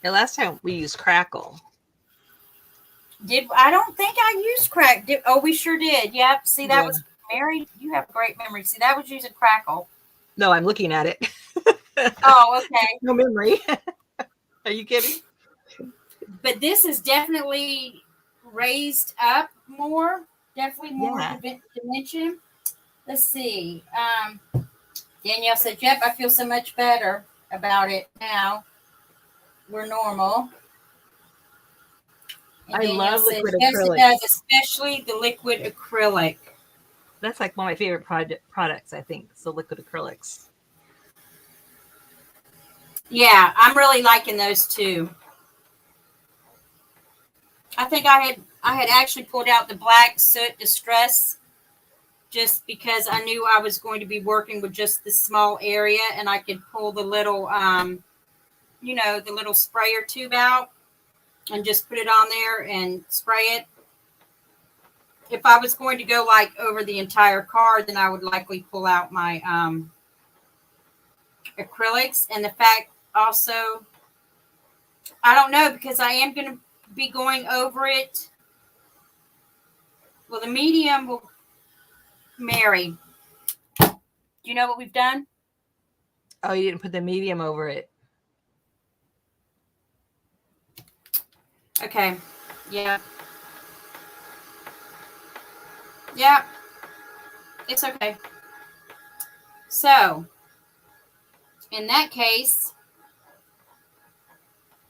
The last time we used Crackle. I don't think I used crack. Oh, we sure did. Yep. See, that Yeah. was Mary. You have great memory. See, that was using Crackle. No, I'm looking at it. Oh, okay. No memory. Are you kidding? But this is definitely raised up more. Definitely more Yeah. dimension. Let's see. Danielle said, "Yep, I feel so much better about it now. We're normal." And I Danielle love said, liquid "Yes, it acrylics. does, especially the liquid acrylic." That's like one of my favorite products, I think. So liquid acrylics. Yeah, I'm really liking those too. I think I had actually pulled out the black soot distress just because I knew I was going to be working with just this small area, and I could pull the little the little sprayer tube out and just put it on there and spray it. If I was going to go like over the entire car, then I would likely pull out my acrylics. And the fact also, I don't know, because I am going to be going over it. Well, the medium will Mary. Do you know what we've done? Oh, you didn't put the medium over it. Okay. Yeah. Yeah. It's okay. So, in that case,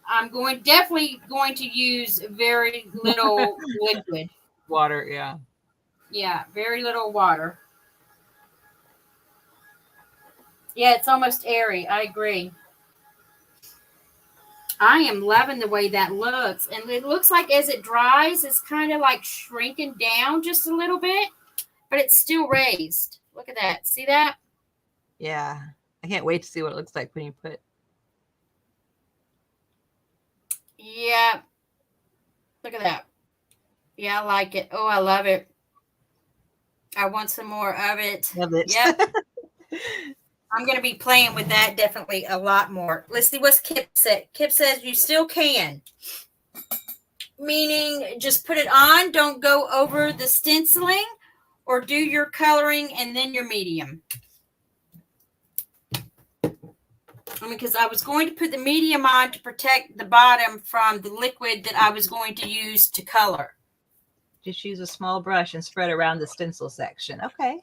I'm definitely going to use very little liquid. Water, yeah. Yeah, very little water. Yeah, it's almost airy. I agree. I am loving the way that looks. And it looks like as it dries, it's kind of like shrinking down just a little bit, but it's still raised. Look at that. See that? Yeah. I can't wait to see what it looks like when you put. Yeah. Look at that. Yeah, I like it. Oh, I love it. I want some more of it. Love it. Yep. I'm going to be playing with that definitely a lot more. Let's see what's Kip said. Kip says you still can. Meaning just put it on. Don't go over the stenciling or do your coloring and then your medium. Because I was going to put the medium on to protect the bottom from the liquid that I was going to use to color. Just use a small brush and spread around the stencil section. Okay.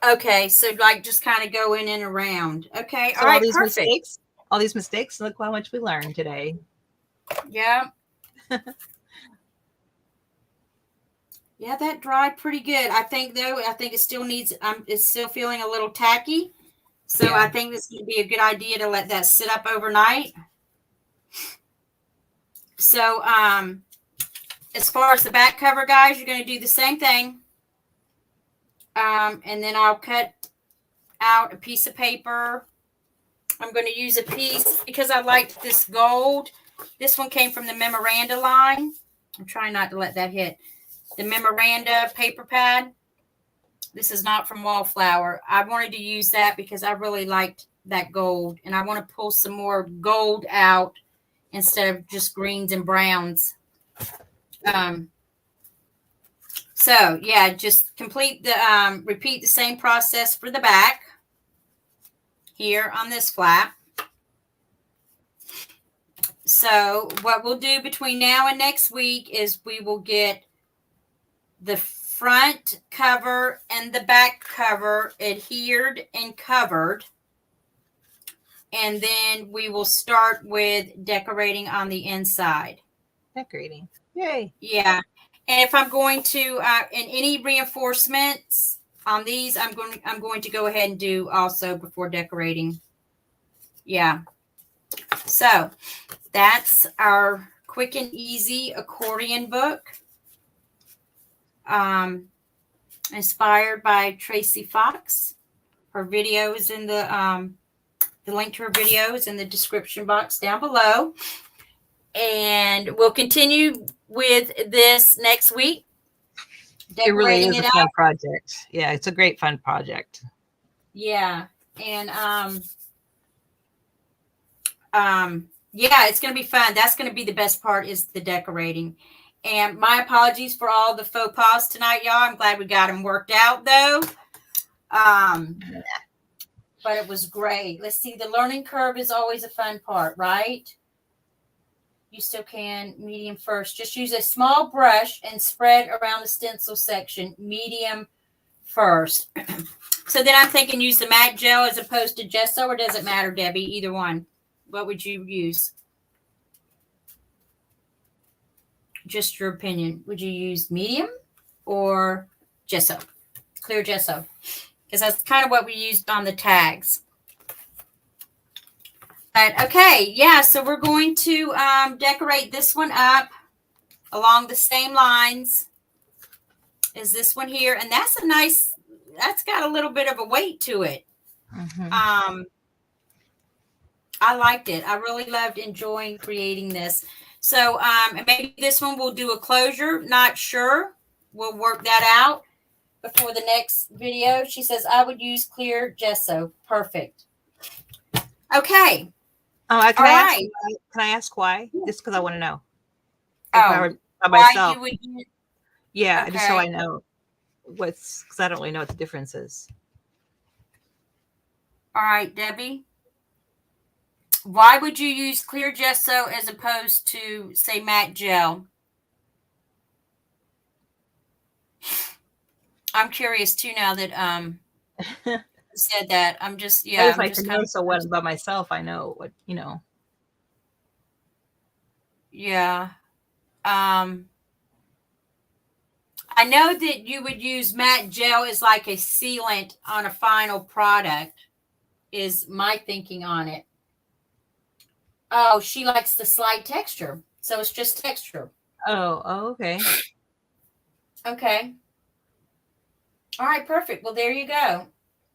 Okay, so like just kind of go in and around. Okay, So all right, perfect. All these mistakes, look how much we learned today. Yeah. Yeah, that dried pretty good. I think it still needs, it's still feeling a little tacky. So yeah. I think this would be a good idea to let that sit up overnight. So as far as the back cover, guys, you're going to do the same thing. And then I'll cut out a piece of paper. I'm going to use a piece because I liked this gold. This one came from the memoranda line. I'm trying not to let that hit. The memoranda paper pad. This is not from Wallflower. I wanted to use that because I really liked that gold. And I want to pull some more gold out instead of just greens and browns. So, yeah, just repeat the same process for the back here on this flap. So what we'll do between now and next week is we will get the front cover and the back cover adhered and covered. And then we will start with decorating on the inside. Decorating. Yay. Yeah. And if I'm going to, in any reinforcements on these, I'm going to go ahead and do also before decorating. Yeah. So that's our quick and easy accordion book. Inspired by Tracy Fox. Her video is in the link to her video is in the description box down below. And we'll continue with this next week. It really Decorating is a it fun out. project. Yeah, it's a great fun project. Yeah. And yeah, it's going to be fun. That's going to be the best part, is the decorating. And my apologies for all the faux pas tonight, y'all. I'm glad we got them worked out, though. But it was great. Let's see. The learning curve is always a fun part, right? You still can. Medium first. Just use a small brush and spread around the stencil section. Medium first. So then I'm thinking use the matte gel as opposed to gesso, or does it matter, Debbie? Either one. What would you use? Just your opinion. Would you use medium or gesso? Clear gesso. Because that's kind of what we used on the tags. But okay, yeah, so we're going to decorate this one up along the same lines as this one here. And that's a nice, that's got a little bit of a weight to it. Mm-hmm. I liked it. I really loved enjoying creating this. So maybe this one we'll do a closure. Not sure. We'll work that out before the next video. She says, I would use clear gesso. Perfect. Okay. Can I ask why? Just because I want to know. If I were by why myself. you would use, Yeah, okay. just so I know because I don't really know what the difference is. All right, Debbie. Why would you use clear gesso as opposed to, say, matte gel? I'm curious too now that said that. I'm just I just like to know so when by myself I know what, you know. Yeah. I know that you would use matte gel as like a sealant on a final product, is my thinking on it. Oh, she likes the slight texture. So it's just texture. Oh, okay. Okay. All right, perfect. Well, there you go.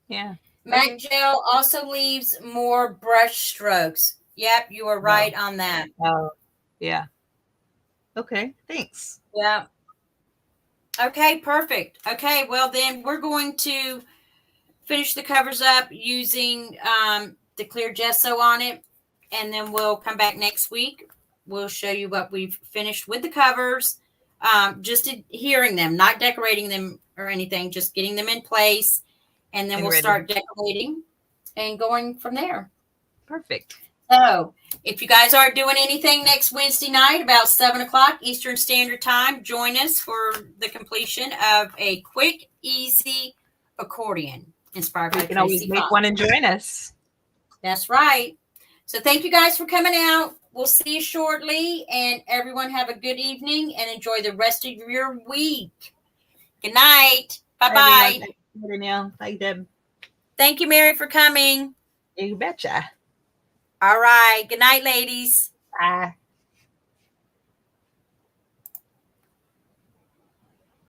Yeah. Matte gel also leaves more brush strokes. Yep, you are right on that. Oh, yeah. Okay, thanks. Yeah. Okay, perfect. Okay, well then we're going to finish the covers up using the clear gesso on it, and then we'll come back next week. We'll show you what we've finished with the covers, just adhering them, not decorating them or anything, just getting them in place, and then we'll start decorating and going from there. Perfect. So if you guys aren't doing anything next Wednesday night about 7 o'clock Eastern Standard Time, join us for the completion of a quick, easy accordion inspired by You can always make one and join us. That's right. So thank you guys for coming out. We'll see you shortly, and everyone have a good evening and enjoy the rest of your week. Good night. Bye-bye. Bye, Danielle. Bye, Deb. Thank you, Mary, for coming. You betcha. All right. Good night, ladies. Bye.